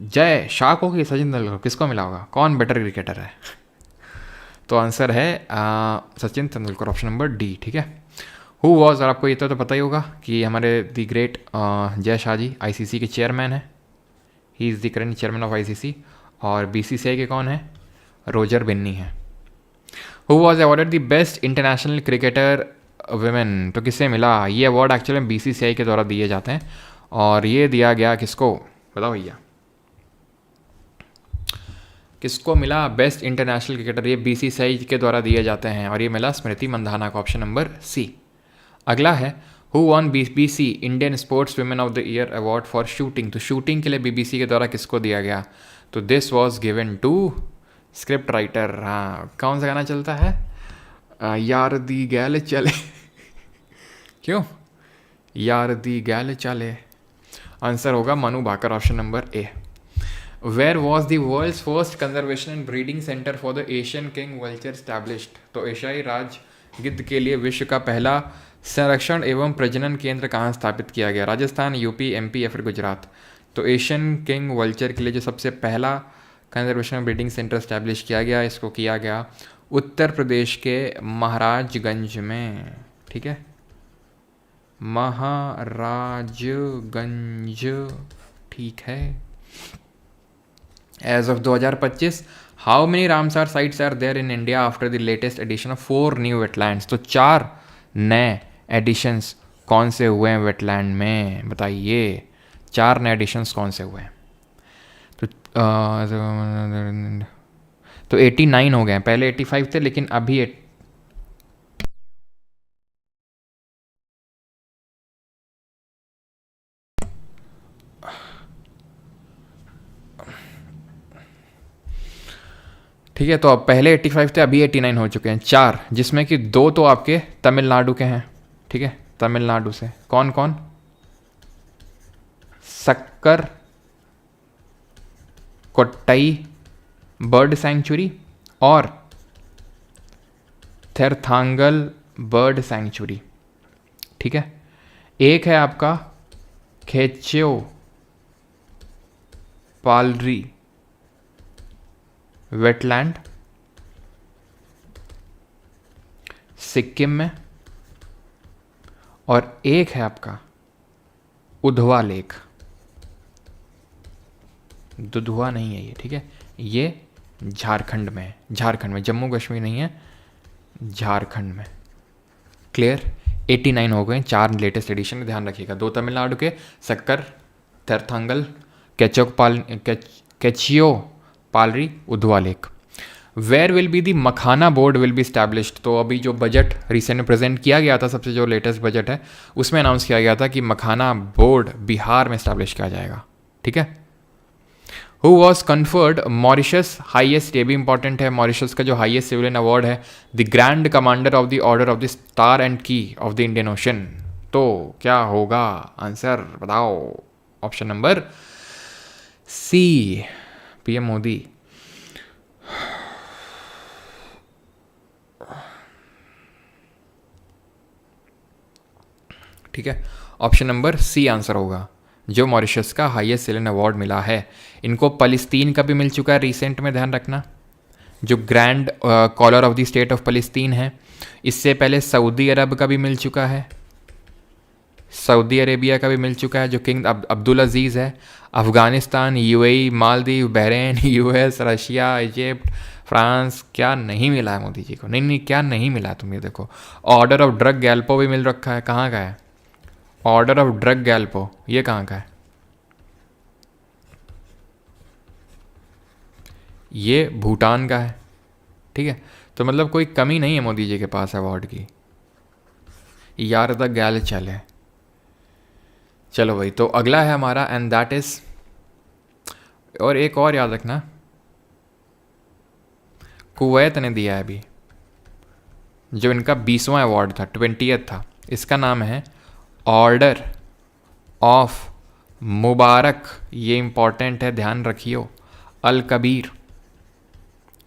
जय शाह को कि सचिन तेंदुलकर, किसको मिला होगा? कौन बेटर क्रिकेटर है? तो आंसर है Sachin Tendulkar, option number D, ठीक है। हु वॉज, और आपको ये तो पता ही होगा कि हमारे the great Jay Shah ji ICC के चेयरमैन है, he is the current chairman of ICC। और BCCI के कौन है? रोजर बिन्नी है। Who was awarded the best international cricketer women? तो किसे मिला ये अवार्ड? एक्चुअली BCCI के द्वारा दिए जाते हैं, और ये दिया गया किसको? बताओ भैया, किसको मिला बेस्ट इंटरनेशनल क्रिकेटर? ये BCCI के द्वारा दिए जाते हैं, और ये मिला स्मृति मंधाना को, ऑप्शन नंबर C। अगला है who won BBC Indian sports women of the year award for shooting? तो शूटिंग के लिए BBC के द्वारा किसको दिया गया? तो this was given to script writer. हाँ, कौन सा गाना चलता है? यार दी गैल चले क्यों यार दी गैल चले? आंसर होगा Manu Bhaker, option number A। Where was the world's first conservation and breeding centre for the Asian king vulture established? तो एशियाई राज गिद्ध के लिए विश्व का पहला संरक्षण एवं प्रजनन केंद्र कहाँ स्थापित किया गया? राजस्थान, यूपी, एमपी या फिर गुजरात? तो एशियन किंग वल्चर के लिए जो सबसे पहला कंजर्वेशन ब्रीडिंग सेंटर स्टैब्लिश किया गया, इसको किया गया उत्तर प्रदेश के महाराजगंज में। ठीक है, महाराजगंज। ठीक है। As of 2025, how many Ramsar sites are there in India after the latest edition of 4 new wetlands? तो 4 नए एडिशंस कौन से हुए हैं वेटलैंड में, बताइए। 4 नए एडिशंस कौन से हुए हैं? तो 89 हो गए हैं, पहले 85 थे लेकिन अभी ठीक है। तो अब पहले 85 थे, अभी 89 हो चुके हैं। 4, जिसमें कि 2 तो आपके तमिलनाडु के हैं। ठीक है, तमिलनाडु से कौन कौन? सक्कर कोट्टई बर्ड सैंक्चुरी और थेरथांगल बर्ड सैंक्चुरी। ठीक है। एक है आपका खेच्यो पालरी वेटलैंड सिक्किम में, और एक है आपका उधवा लेक। दुधवा नहीं है ये, ठीक है, ये झारखंड में है। झारखंड में, जम्मू कश्मीर नहीं है, झारखंड में। क्लियर? 89 हो गए, 4 लेटेस्ट एडिशन, ध्यान रखिएगा। 2 तमिलनाडु के, सक्कर, थेरथांगल, कैचियो पालरी, Udhwa lake. Where will be the makhana board will be established? तो अभी जो बजट रिसेंट में प्रेजेंट किया गया था, सबसे जो लेटेस्ट बजट है, उसमें अनाउंस किया गया था कि मखाना बोर्ड बिहार में स्टैब्लिश किया जाएगा। ठीक है। Who was conferred Mauritius highest? ये भी इंपॉर्टेंट है। मॉरिशस का जो हाइएस्ट सिविलियन अवार्ड है, the Grand Commander of the Order of the Star and Key of the Indian Ocean. तो क्या होगा आंसर, बताओ। Option number C, PM Modi. ठीक है, ऑप्शन नंबर सी आंसर होगा, जो मॉरिशस का हाईएस्ट सिविलियन अवार्ड मिला है। इनको पलिस्तीन का भी मिल चुका है रिसेंट में, ध्यान रखना, जो grand collar of the state of Palestine है। इससे पहले सऊदी अरब का भी मिल चुका है, सऊदी अरेबिया का भी मिल चुका है, जो किंग अब्दुल अजीज़ है। Afghanistan, UAE, Maldives, Bahrain, US, Russia, Egypt, France. क्या नहीं मिला है मोदी जी को? नहीं, क्या नहीं मिला है, तुम ये देखो। ऑर्डर ऑफ ड्रग गैल्पो भी मिल रखा है। कहाँ का है ऑर्डर ऑफ ड्रग गैल्पो? ये कहाँ का है? ये भूटान का है। ठीक है, तो मतलब कोई कमी नहीं है मोदी जी के पास अवार्ड की। यार द गैल चले। चलो भाई, तो अगला है हमारा, एंड दैट इज, और एक और याद रखना, कुवैत ने दिया है अभी, जो इनका 20वां अवार्ड था, 20th था। इसका नाम है ऑर्डर ऑफ मुबारक। ये इंपॉर्टेंट है, ध्यान रखियो, अल कबीर।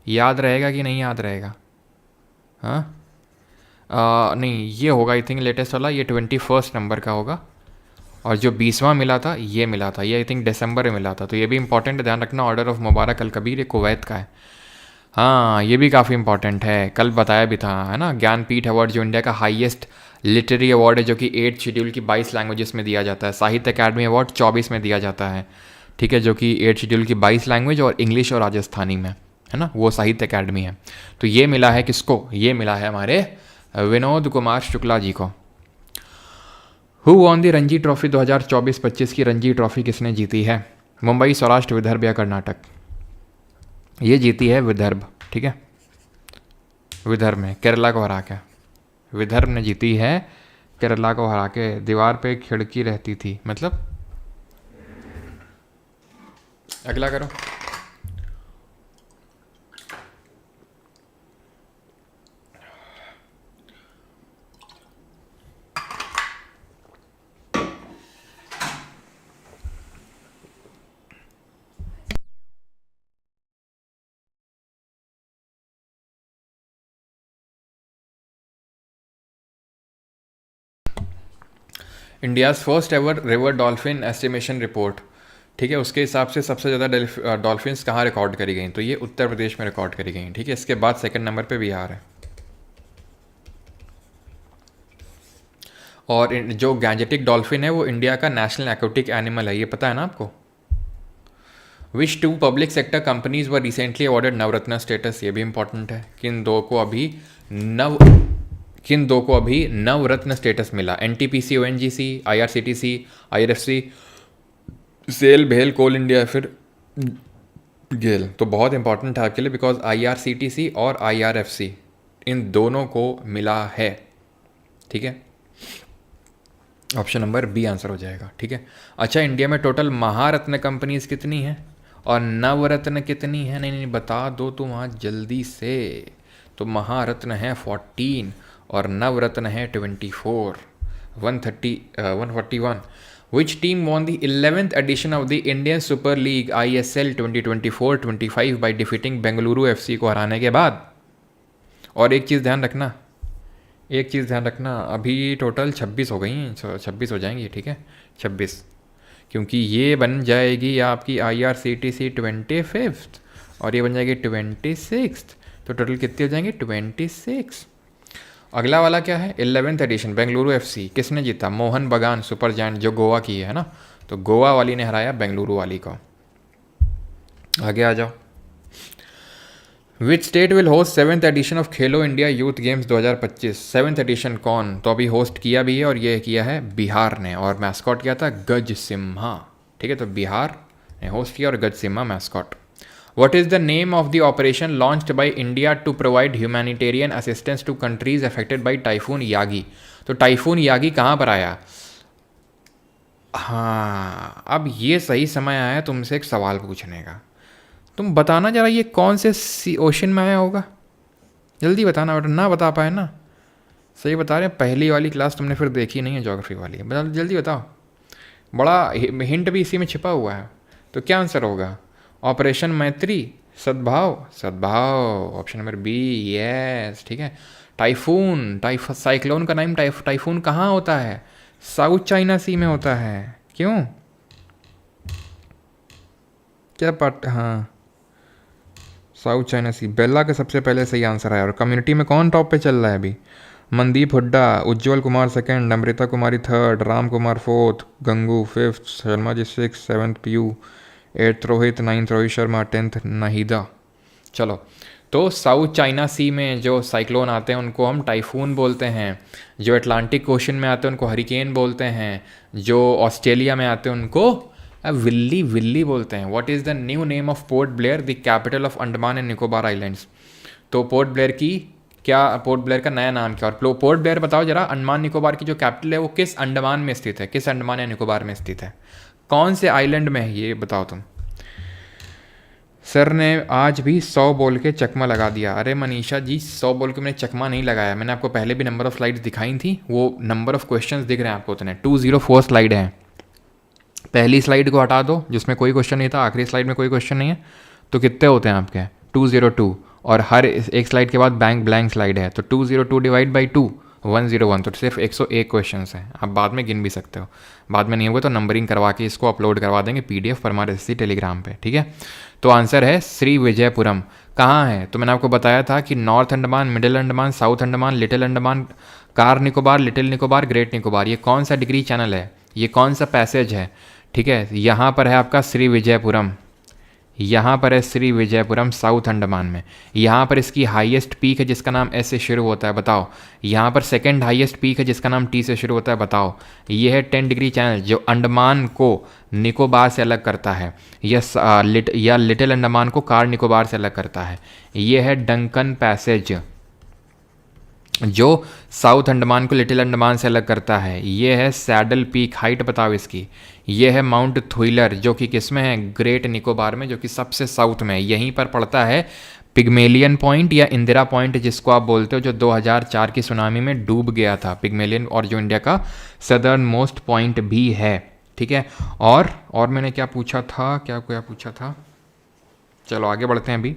याद रहेगा कि नहीं याद रहेगा? हाँ, नहीं, ये होगा आई थिंक लेटेस्ट वाला, ये 21 नंबर का होगा। और जो 20वां मिला था, ये मिला था, ये आई थिंक दिसंबर में मिला था। तो ये भी इंपॉर्टेंट है, ध्यान रखना। ऑर्डर ऑफ मुबारक अल कबीर, ये कुवैत का है। हाँ, ये भी काफ़ी इंपॉर्टेंट है, कल बताया भी था, है ना। ज्ञानपीठ अवार्ड जो इंडिया का हाईएस्ट लिटरेरी अवार्ड है, जो कि 8 शेड्यूल की 22 लैंग्वेजेस में दिया जाता है। साहित्य अकादमी अवार्ड 24 में दिया जाता है। ठीक है, जो कि 8 शेड्यूल की 22 लैंग्वेज और इंग्लिश और राजस्थानी में, है ना, वो साहित्य अकादमी है। तो ये मिला है किसको? ये मिला है हमारे विनोद कुमार शुक्ला जी को। Who won the Ranji trophy? 2024-25 की रणजी ट्रॉफी किसने जीती है? मुंबई, सौराष्ट्र, विदर्भ या कर्नाटक? ये जीती है विदर्भ। ठीक है, विदर्भ में, केरला को हरा के विदर्भ ने जीती है, केरला को हरा के। दीवार पे खिड़की रहती थी, मतलब। अगला करो। India's first ever river dolphin estimation report, ठीक है, उसके हिसाब से सबसे ज़्यादा डॉल्फिन्स कहाँ रिकॉर्ड करी गई, तो ये उत्तर प्रदेश में रिकॉर्ड करी गई, ठीक है। इसके बाद सेकंड नंबर पे बिहार है। और जो गैंजेटिक डॉल्फिन है वो इंडिया का नेशनल एक्वेटिक एनिमल है, ये पता है ना आपको। Which two public sector companies were recently awarded Navratna status, ये भी इंपॉर्टेंट है। किन दो को अभी नवरत्न स्टेटस मिला, NTPC, ONGC, IRCTC, IRFC, SAIL, भेल, कोल इंडिया या फिर गेल। तो बहुत इंपॉर्टेंट है आपके लिए, बिकॉज आईआरसीटीसी और आईआरएफसी इन दोनों को मिला है, ठीक है। ऑप्शन नंबर बी आंसर हो जाएगा, ठीक है। अच्छा, इंडिया में टोटल महारत्न कंपनीज कितनी हैं और नवरत्न कितनी है? नहीं, बता दो तुम आज जल्दी से। तो महारत्न है 14 और नवरत्न है 24, 141। Which team won the 11th edition of the Indian Super League ISL 2024-25 by defeating Bengaluru FC को हराने के बाद? और एक चीज़ ध्यान रखना, अभी टोटल 26 हो गई हैं, 26 हो जाएंगी, ठीक है, 26, क्योंकि ये बन जाएगी आपकी IRCTC 25th और ये बन जाएगी 26th, तो टोटल कितने हो जाएंगे? 26। अगला वाला क्या है? 11th एडिशन बेंगलुरु FC किसने जीता? मोहन बगान सुपर जायंट, जो गोवा की है ना, तो गोवा वाली ने हराया बेंगलुरु वाली को। आगे आ जाओ। Which state will host 7th edition of Khelo India youth games 2025? 7th edition कौन? तो अभी होस्ट किया भी है और ये किया है बिहार ने, और मैस्कॉट किया था गज सिम्हा, ठीक है। तो बिहार ने होस्ट किया और गज Simha mascot. What is the name of the operation launched by India to provide humanitarian assistance to countries affected by Typhoon Yagi? तो टाइफून यागी कहाँ पर आया? हाँ, अब ये सही समय आया तुमसे एक सवाल पूछने का। तुम बताना जरा, ये कौन से ओशन में आया होगा? जल्दी बताना बेटा, ना बता पाए ना। सही बता रहे हैं, पहली वाली क्लास तुमने फिर देखी नहीं है, ज्योग्राफी वाली। बता जल्दी बताओ, बड़ा हिंट भी इसी में छिपा हुआ है। तो क्या आंसर होगा? ऑपरेशन मैत्री, सद्भाव, ऑप्शन नंबर बी, यस, ठीक है। टाइफून, साइक्लोन का नाम टाइफून कहाँ होता है? साउथ चाइना सी में होता है। क्यों? क्या पार्ट? हाँ, साउथ चाइना सी। बेला का सबसे पहले सही आंसर आया। और कम्युनिटी में कौन टॉप पे चल रहा है अभी? Mandeep Hooda, Ujjwal Kumar second, Amrita Kumari third, Ram Kumar fourth, Gangu fifth, Sharma ji 6, 7th Piyu, 8th Rohit, 9th Rohit Sharma, 10th Nahida. चलो, तो साउथ चाइना सी में जो साइक्लोन आते हैं उनको हम टाइफून बोलते हैं, जो अटलांटिक ओशन में आते हैं उनको हरिकेन बोलते हैं, जो ऑस्ट्रेलिया में आते हैं उनको विल्ली बोलते हैं। What is the new name of port Blair, the capital of Andaman and Nicobar islands? तो पोर्ट ब्लेयर का नया नाम क्या? और पोर्ट ब्लेयर बताओ जरा, अंडमान निकोबार की जो कैपिटल है वो किस अंडमान में स्थित है? किस अंडमान या निकोबार में स्थित है? कौन से आइलैंड में है ये बताओ तुम। सर ने आज भी 100 बोल के चकमा लगा दिया। अरे मनीषा जी, 100 बोल के मैंने चकमा नहीं लगाया, मैंने आपको पहले भी नंबर ऑफ स्लाइड्स दिखाई थी, वो नंबर ऑफ क्वेश्चंस दिख रहे हैं आपको उतने। 204 स्लाइड हैं। पहली स्लाइड को हटा दो जिसमें कोई क्वेश्चन नहीं था, आखिरी स्लाइड में कोई क्वेश्चन नहीं है, तो कितने होते हैं आपके? 202। और हर एक स्लाइड के बाद ब्लैंक स्लाइड है, तो 202 डिवाइड बाई 2, 101। तो सिर्फ 101 क्वेश्चन हैं। आप बाद में गिन भी सकते हो, बाद में नहीं होगा तो नंबरिंग करवा के इसको अपलोड करवा देंगे PDF पर हमारे इसी टेलीग्राम पे, ठीक है। तो आंसर है श्री विजयपुरम। कहाँ है? तो मैंने आपको बताया था कि north Andaman, middle Andaman, south Andaman, little Andaman, car Nicobar, little Nicobar, great Nicobar. ये कौन सा डिग्री चैनल है? ये कौन सा पैसेज है? ठीक है, यहाँ पर है आपका श्री विजयपुरम, यहाँ पर है श्री विजयपुरम साउथ अंडमान में। यहाँ पर इसकी हाईएस्ट पीक है जिसका नाम S से शुरू होता है, बताओ। यहाँ पर सेकंड हाईएस्ट पीक है जिसका नाम T से शुरू होता है, बताओ। ये है 10 डिग्री चैनल जो अंडमान को निकोबार से अलग करता है, या लिटिल अंडमान को कार निकोबार से अलग करता है। ये है डंकन पैसेज जो साउथ अंडमान को लिटिल अंडमान से अलग करता है। ये है सैडल पीक, हाइट बताओ इसकी। ये है माउंट थुइलर जो कि किस में है? ग्रेट निकोबार में, जो कि सबसे साउथ में है। यहीं पर पड़ता है पिग्मेलियन पॉइंट या इंदिरा पॉइंट जिसको आप बोलते हो, जो 2004 की सुनामी में डूब गया था पिग्मेलियन, और जो इंडिया का सदर्न मोस्ट पॉइंट भी है, ठीक है। और मैंने क्या पूछा था, चलो आगे बढ़ते हैं अभी।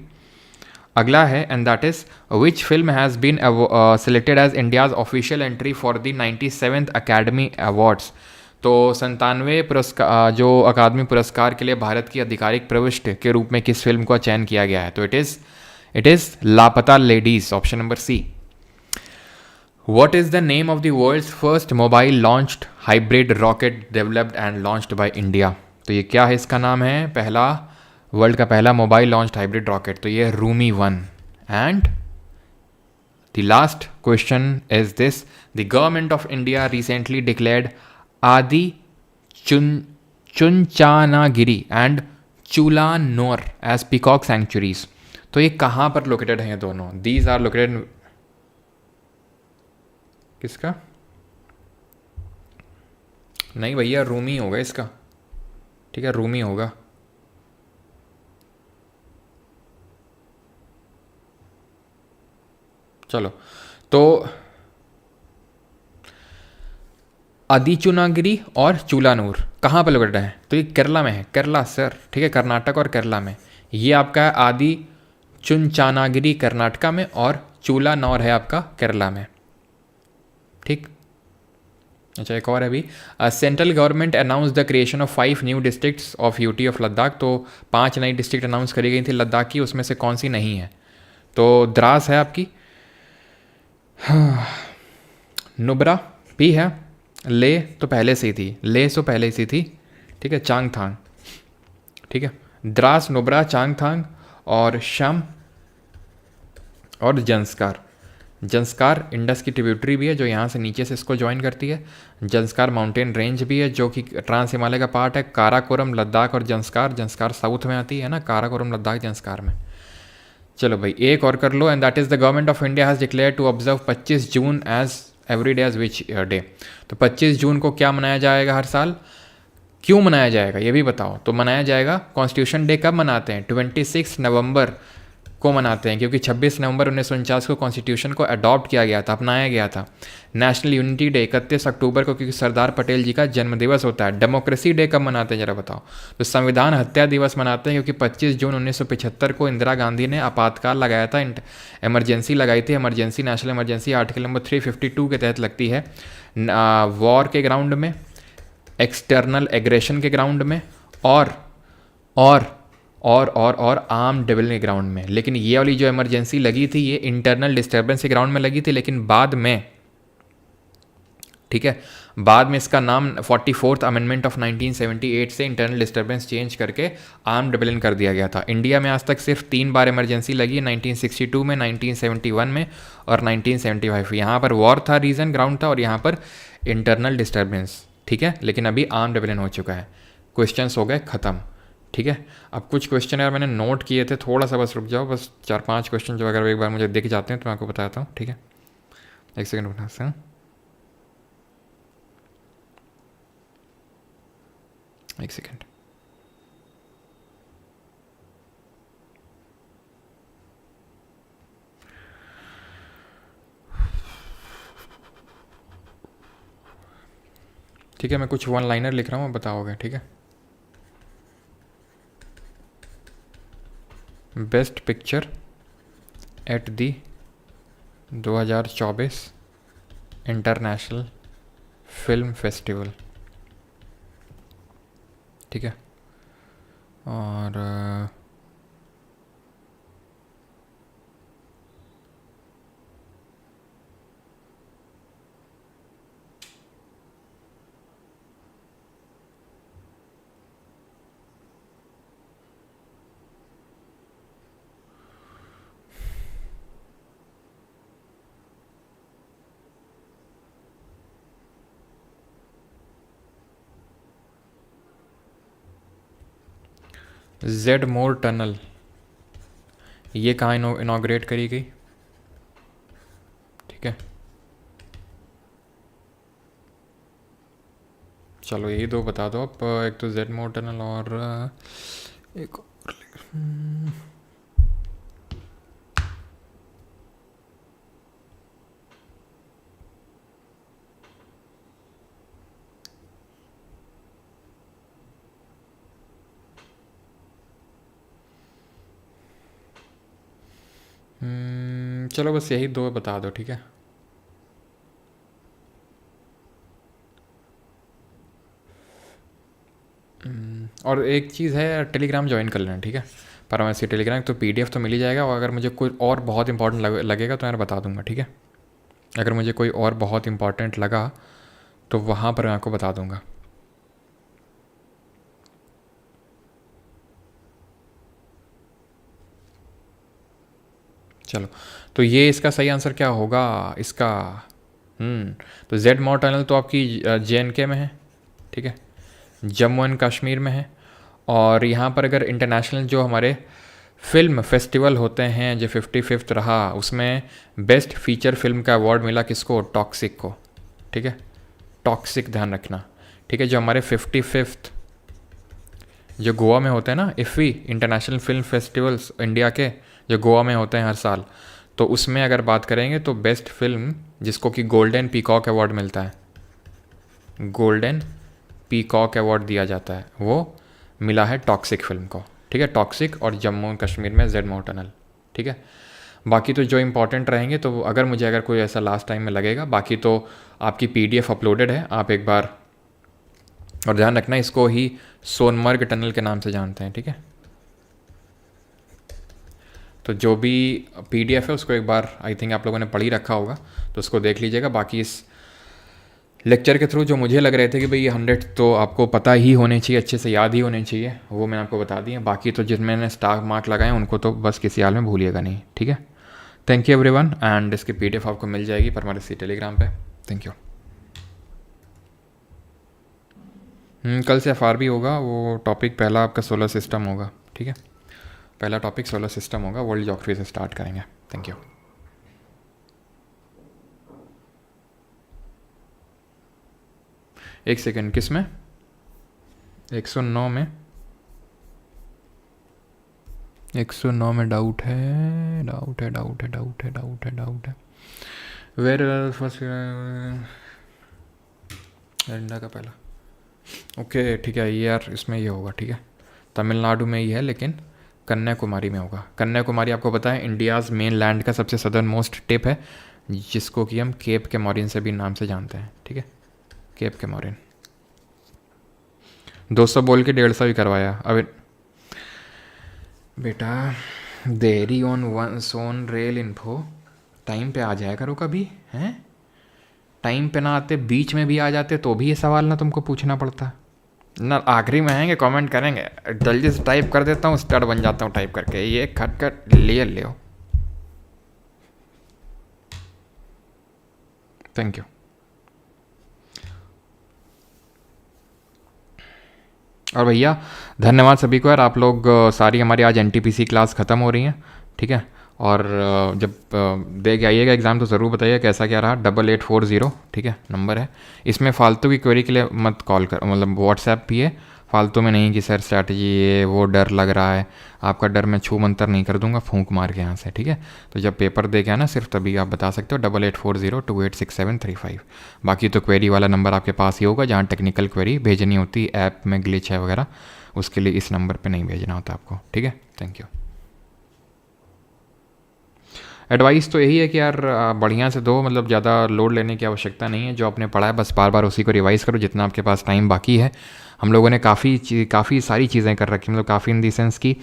अगला है, and that is which film has been selected as India's official entry for the 97th Academy Awards. तो 97 पुरस्कार जो अकादमी पुरस्कार के लिए भारत की आधिकारिक प्रविष्टि के रूप में किस फिल्म का चयन किया गया है? तो it is Laapataa Ladies, option number C. What is the name of the world's first mobile launched hybrid rocket developed and launched by India? तो ये क्या है, इसका नाम है, पहला वर्ल्ड का पहला मोबाइल लॉन्च्ड हाइब्रिड रॉकेट, तो ये Rumi 1। And the last question is this, the government of India recently declared आदि चुनचानागिरी एंड चूलानोर एज पीकॉक सेंचुरीज। तो ये कहाँ पर लोकेटेड हैं ये दोनों? दीज आर लोकेटेड, किसका? नहीं भैया, रूमी होगा इसका, ठीक है, रूमी होगा। चलो, तो आदिचुनागिरी और चूलानूर कहाँ पर लोकेटेड है? तो ये केरला में है, केरला सर, ठीक है, कर्नाटक और केरला में। ये आपका है आदि चुनचानागिरी कर्नाटका में और चूलानौर है आपका केरला में, ठीक। अच्छा, एक और है अभी, central government announce the creation of 5 new districts of UT of Ladakh. तो 5 नई डिस्ट्रिक्ट अनाउंस करी गई थी लद्दाख की, उसमें से कौन सी नहीं है? तो द्रास है आपकी, नुब्रा भी है, ले तो पहले से ही थी, ले तो पहले से थी, ठीक है, चांगथांग, ठीक है, द्रास, नुब्रा, चांगथांग और शम और जंस्कार। जंस्कार इंडस की ट्रिब्यूटरी भी है जो यहाँ से नीचे से इसको ज्वाइन करती है। जंस्कार माउंटेन रेंज भी है जो कि ट्रांस हिमालय का पार्ट है। काराकोरम लद्दाख और जंस्कार, जंस्कार साउथ में आती है ना, काराकोरम लद्दाख जंस्कार में। चलो भाई, एक और कर लो, and that is the government of India has declare to observe 25 जून as every day as which day. तो 25 जून को क्या मनाया जाएगा हर साल? क्यों मनाया जाएगा ये भी बताओ। तो मनाया जाएगा, कॉन्स्टिट्यूशन डे कब मनाते हैं? 26 नवंबर को मनाते हैं, क्योंकि 26 नवंबर 1949 को कॉन्स्टिट्यूशन को अडॉप्ट किया गया था, अपनाया गया था। नेशनल यूनिटी डे 31 अक्टूबर को, क्योंकि सरदार पटेल जी का जन्मदिवस होता है। डेमोक्रेसी डे कब मनाते हैं जरा बताओ? तो संविधान हत्या दिवस मनाते हैं, क्योंकि 25 जून 1975 को इंदिरा गांधी ने आपातकाल लगाया था, इमरजेंसी लगाई थी। Emergency, national emergency article number 352 के तहत लगती है, वॉर के ग्राउंड में, एक्सटर्नल एग्रेशन के ग्राउंड में और आर्म डेवल के ग्राउंड में। लेकिन ये वाली जो इमरजेंसी लगी थी ये इंटरनल डिस्टर्बेंस के ग्राउंड में लगी थी, लेकिन बाद में, ठीक है, बाद में इसका नाम 44th अमेंडमेंट ऑफ 1978 से इंटरनल डिस्टर्बेंस चेंज करके आर्म डेवलिंग कर दिया गया था। इंडिया में आज तक सिर्फ 3 बार इमरजेंसी लगी है, 1962 में, 1971 में और 1975। यहाँ पर वॉर था, रीज़न ग्राउंड था, और यहाँ पर इंटरनल डिस्टर्बेंस, ठीक है। लेकिन अभी आर्म डेवलिंग हो चुका है। क्वेश्चंस हो गए ख़त्म, ठीक है। अब कुछ क्वेश्चन यार मैंने नोट किए थे, थोड़ा सा बस रुक जाओ, बस 4-5 क्वेश्चन जो अगर एक बार मुझे दिख जाते हैं तो मैं आपको बताता हूँ, ठीक है। एक सेकंड बता सकते हैं, एक सेकंड। ठीक है, मैं कुछ 1 लाइनर लिख रहा हूँ, बताओगे, ठीक है। Best picture at the 2024 international film festival, ठीक है। और जेड मोर टनल, ये कहाँ इनॉग्रेट करी गई, ठीक है। चलो यही 2 बता दो आप, एक तो जेड मोर टनल और एक और चलो बस यही 2 बता दो, ठीक है। और एक चीज़ है, टेलीग्राम ज्वाइन कर लेना, ठीक है। परमासी टेलीग्राम तो PDF तो मिल ही जाएगा, और अगर मुझे कोई और बहुत इंपॉर्टेंट लगेगा तो यार बता दूंगा, ठीक है। अगर मुझे कोई और बहुत इंपॉर्टेंट लगा तो वहाँ पर मैं आपको बता दूंगा। चलो, तो ये इसका सही आंसर क्या होगा इसका? तो जेड माउ टनल तो आपकी JNK में है, ठीक है, जम्मू एंड कश्मीर में है। और यहाँ पर अगर इंटरनेशनल जो हमारे फिल्म फेस्टिवल होते हैं, जो 55th रहा, उसमें बेस्ट फीचर फिल्म का अवार्ड मिला किसको? टॉक्सिक को, ठीक है। टॉक्सिक ध्यान रखना, ठीक है। जो हमारे 55th जो गोवा में होते हैं ना, IFFI international film festivals India के, जो गोवा में होते हैं हर साल, तो उसमें अगर बात करेंगे तो बेस्ट फिल्म जिसको कि गोल्डन पीकॉक अवार्ड मिलता है, गोल्डन पीकॉक अवार्ड दिया जाता है, वो मिला है टॉक्सिक फिल्म को, ठीक है। टॉक्सिक और जम्मू एंड कश्मीर में जेड माउ टनल, ठीक है। बाकी तो जो इंपॉर्टेंट रहेंगे तो अगर कोई ऐसा लास्ट टाइम में लगेगा, बाकी तो आपकी PDF अपलोडेड है, आप एक बार, और ध्यान रखना इसको ही सोनमर्ग टनल के नाम से जानते हैं, ठीक है। तो जो भी PDF है उसको एक बार आई थिंक आप लोगों ने पढ़ ही रखा होगा, तो उसको देख लीजिएगा। बाकी इस लेक्चर के थ्रू जो मुझे लग रहे थे कि भाई ये 100 तो आपको पता ही होने चाहिए, अच्छे से याद ही होने चाहिए, वो मैंने आपको बता दिया। बाकी तो जिन मैंने स्टार मार्क लगाए उनको तो बस किसी हाल में भूलिएगा नहीं, ठीक है। थैंक यू एवरीवन, एंड इसकी PDF आपको मिल जाएगी परमासी टेलीग्राम पे। Thank you. कल से FRB होगा, वो टॉपिक पहला आपका सोलर सिस्टम होगा, ठीक है। पहला टॉपिक सोलर सिस्टम होगा, वर्ल्ड ज्योग्राफी से स्टार्ट करेंगे। Thank you. एक सेकेंड, किस में? 109 में, 109 में डाउट है, डाउट है, डाउट है, डाउट है, डाउट है, डाउट है। वेर फर्स्ट एरिंडा का पहला, ओके ठीक है, ये यार इसमें ये होगा, ठीक है। तमिलनाडु में ही है, लेकिन कन्याकुमारी में होगा। कन्याकुमारी आपको पता है इंडियाज़ मेन लैंड का सबसे सदर्न मोस्ट टिप है, जिसको कि हम केप के मॉरिन से भी नाम से जानते हैं, ठीक है। केप के मॉरिन 200 बोल के 150 ही करवाया। अब बेटा देरी ऑन वन सोन रेल इन्फो, टाइम पे आ जाया करो कभी, हैं? टाइम पे ना आते, बीच में भी आ जाते तो भी ये सवाल ना तुमको पूछना पड़ता ना। आखिरी में आएंगे कमेंट करेंगे, जल्दी से टाइप कर देता हूँ, स्टार्ट बन जाता हूँ टाइप करके, ये खट खट ले हो। Thank you. और भैया धन्यवाद सभी को यार, आप लोग सारी हमारी आज NTPC क्लास ख़त्म हो रही हैं, ठीक है। और जब दे के आइएगा एग्ज़ाम तो ज़रूर बताइए कैसा क्या रहा। 8840, ठीक है, नंबर है। इसमें फालतू की क्वेरी के लिए मत कॉल कर, मतलब व्हाट्सएप भी है, फालतू में नहीं कि सर स्ट्रैटेजी ये वो डर लग रहा है। आपका डर मैं छू मंतर नहीं कर दूंगा फूंक मार के यहाँ से, ठीक है। तो जब पेपर दे के आना सिर्फ तभी आप बता सकते हो 8840286735। बाकी तो क्वेरी वाला नंबर आपके पास ही होगा, जहाँ टेक्निकल क्वेरी भेजनी होती, ऐप में ग्लिच है वगैरह, उसके लिए इस नंबर पर नहीं भेजना होता आपको, ठीक है। Thank you. एडवाइस तो यही है कि यार बढ़िया से दो, मतलब ज़्यादा लोड लेने की आवश्यकता नहीं है। जो आपने पढ़ा है बस बार बार उसी को रिवाइज़ करो जितना आपके पास टाइम बाकी है। हम लोगों ने काफ़ी सारी चीज़ें कर रखी, मतलब काफ़ी इन दी सेंस की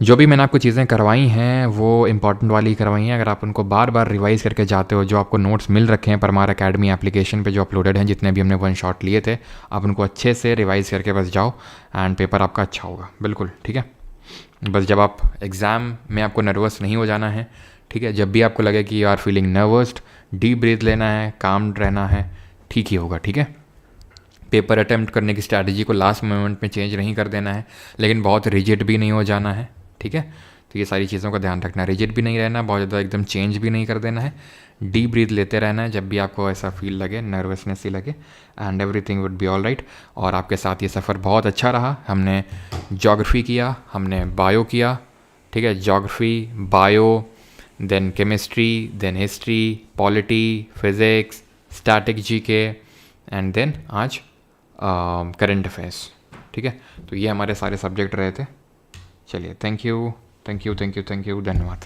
जो भी मैंने आपको चीज़ें करवाई हैं वो इंपॉर्टेंट वाली करवाई हैं। अगर आप उनको बार बार रिवाइज़ करके जाते हो, जो आपको नोट्स मिल रखे हैं परमार अकेडमी एप्लीकेशन पे जो अपलोडेड हैं, जितने भी हमने वन शॉट लिए थे, आप उनको अच्छे से रिवाइज़ करके बस जाओ एंड पेपर आपका अच्छा होगा, बिल्कुल, ठीक है। बस जब आप एग्ज़ाम में आपको नर्वस नहीं हो जाना है, ठीक है। जब भी आपको लगे कि you are feeling nervoused, deep breath लेना है, काम रहना है, ठीक ही होगा, ठीक है। पेपर अटैम्प्ट करने की स्ट्रैटेजी को लास्ट मोमेंट में चेंज नहीं कर देना है, लेकिन बहुत रिजिड भी नहीं हो जाना है, ठीक है। तो ये सारी चीज़ों का ध्यान रखना है, रिजिड भी नहीं रहना, बहुत ज़्यादा एकदम चेंज भी नहीं कर देना है, डीप ब्रीथ लेते रहना है जब भी आपको ऐसा फील लगे, नर्वसनेस ही लगे, and everything would be all right. और आपके साथ ये सफ़र बहुत अच्छा रहा। हमने ज्योग्राफी किया, हमने बायो किया, ठीक है, geography, bio, then chemistry, then history, polity, physics, static GK, and then आज करंट अफेयर्स, ठीक है। तो ये हमारे सारे सब्जेक्ट रहे थे। चलिए, thank you, thank you, thank you, thank you, धन्यवाद।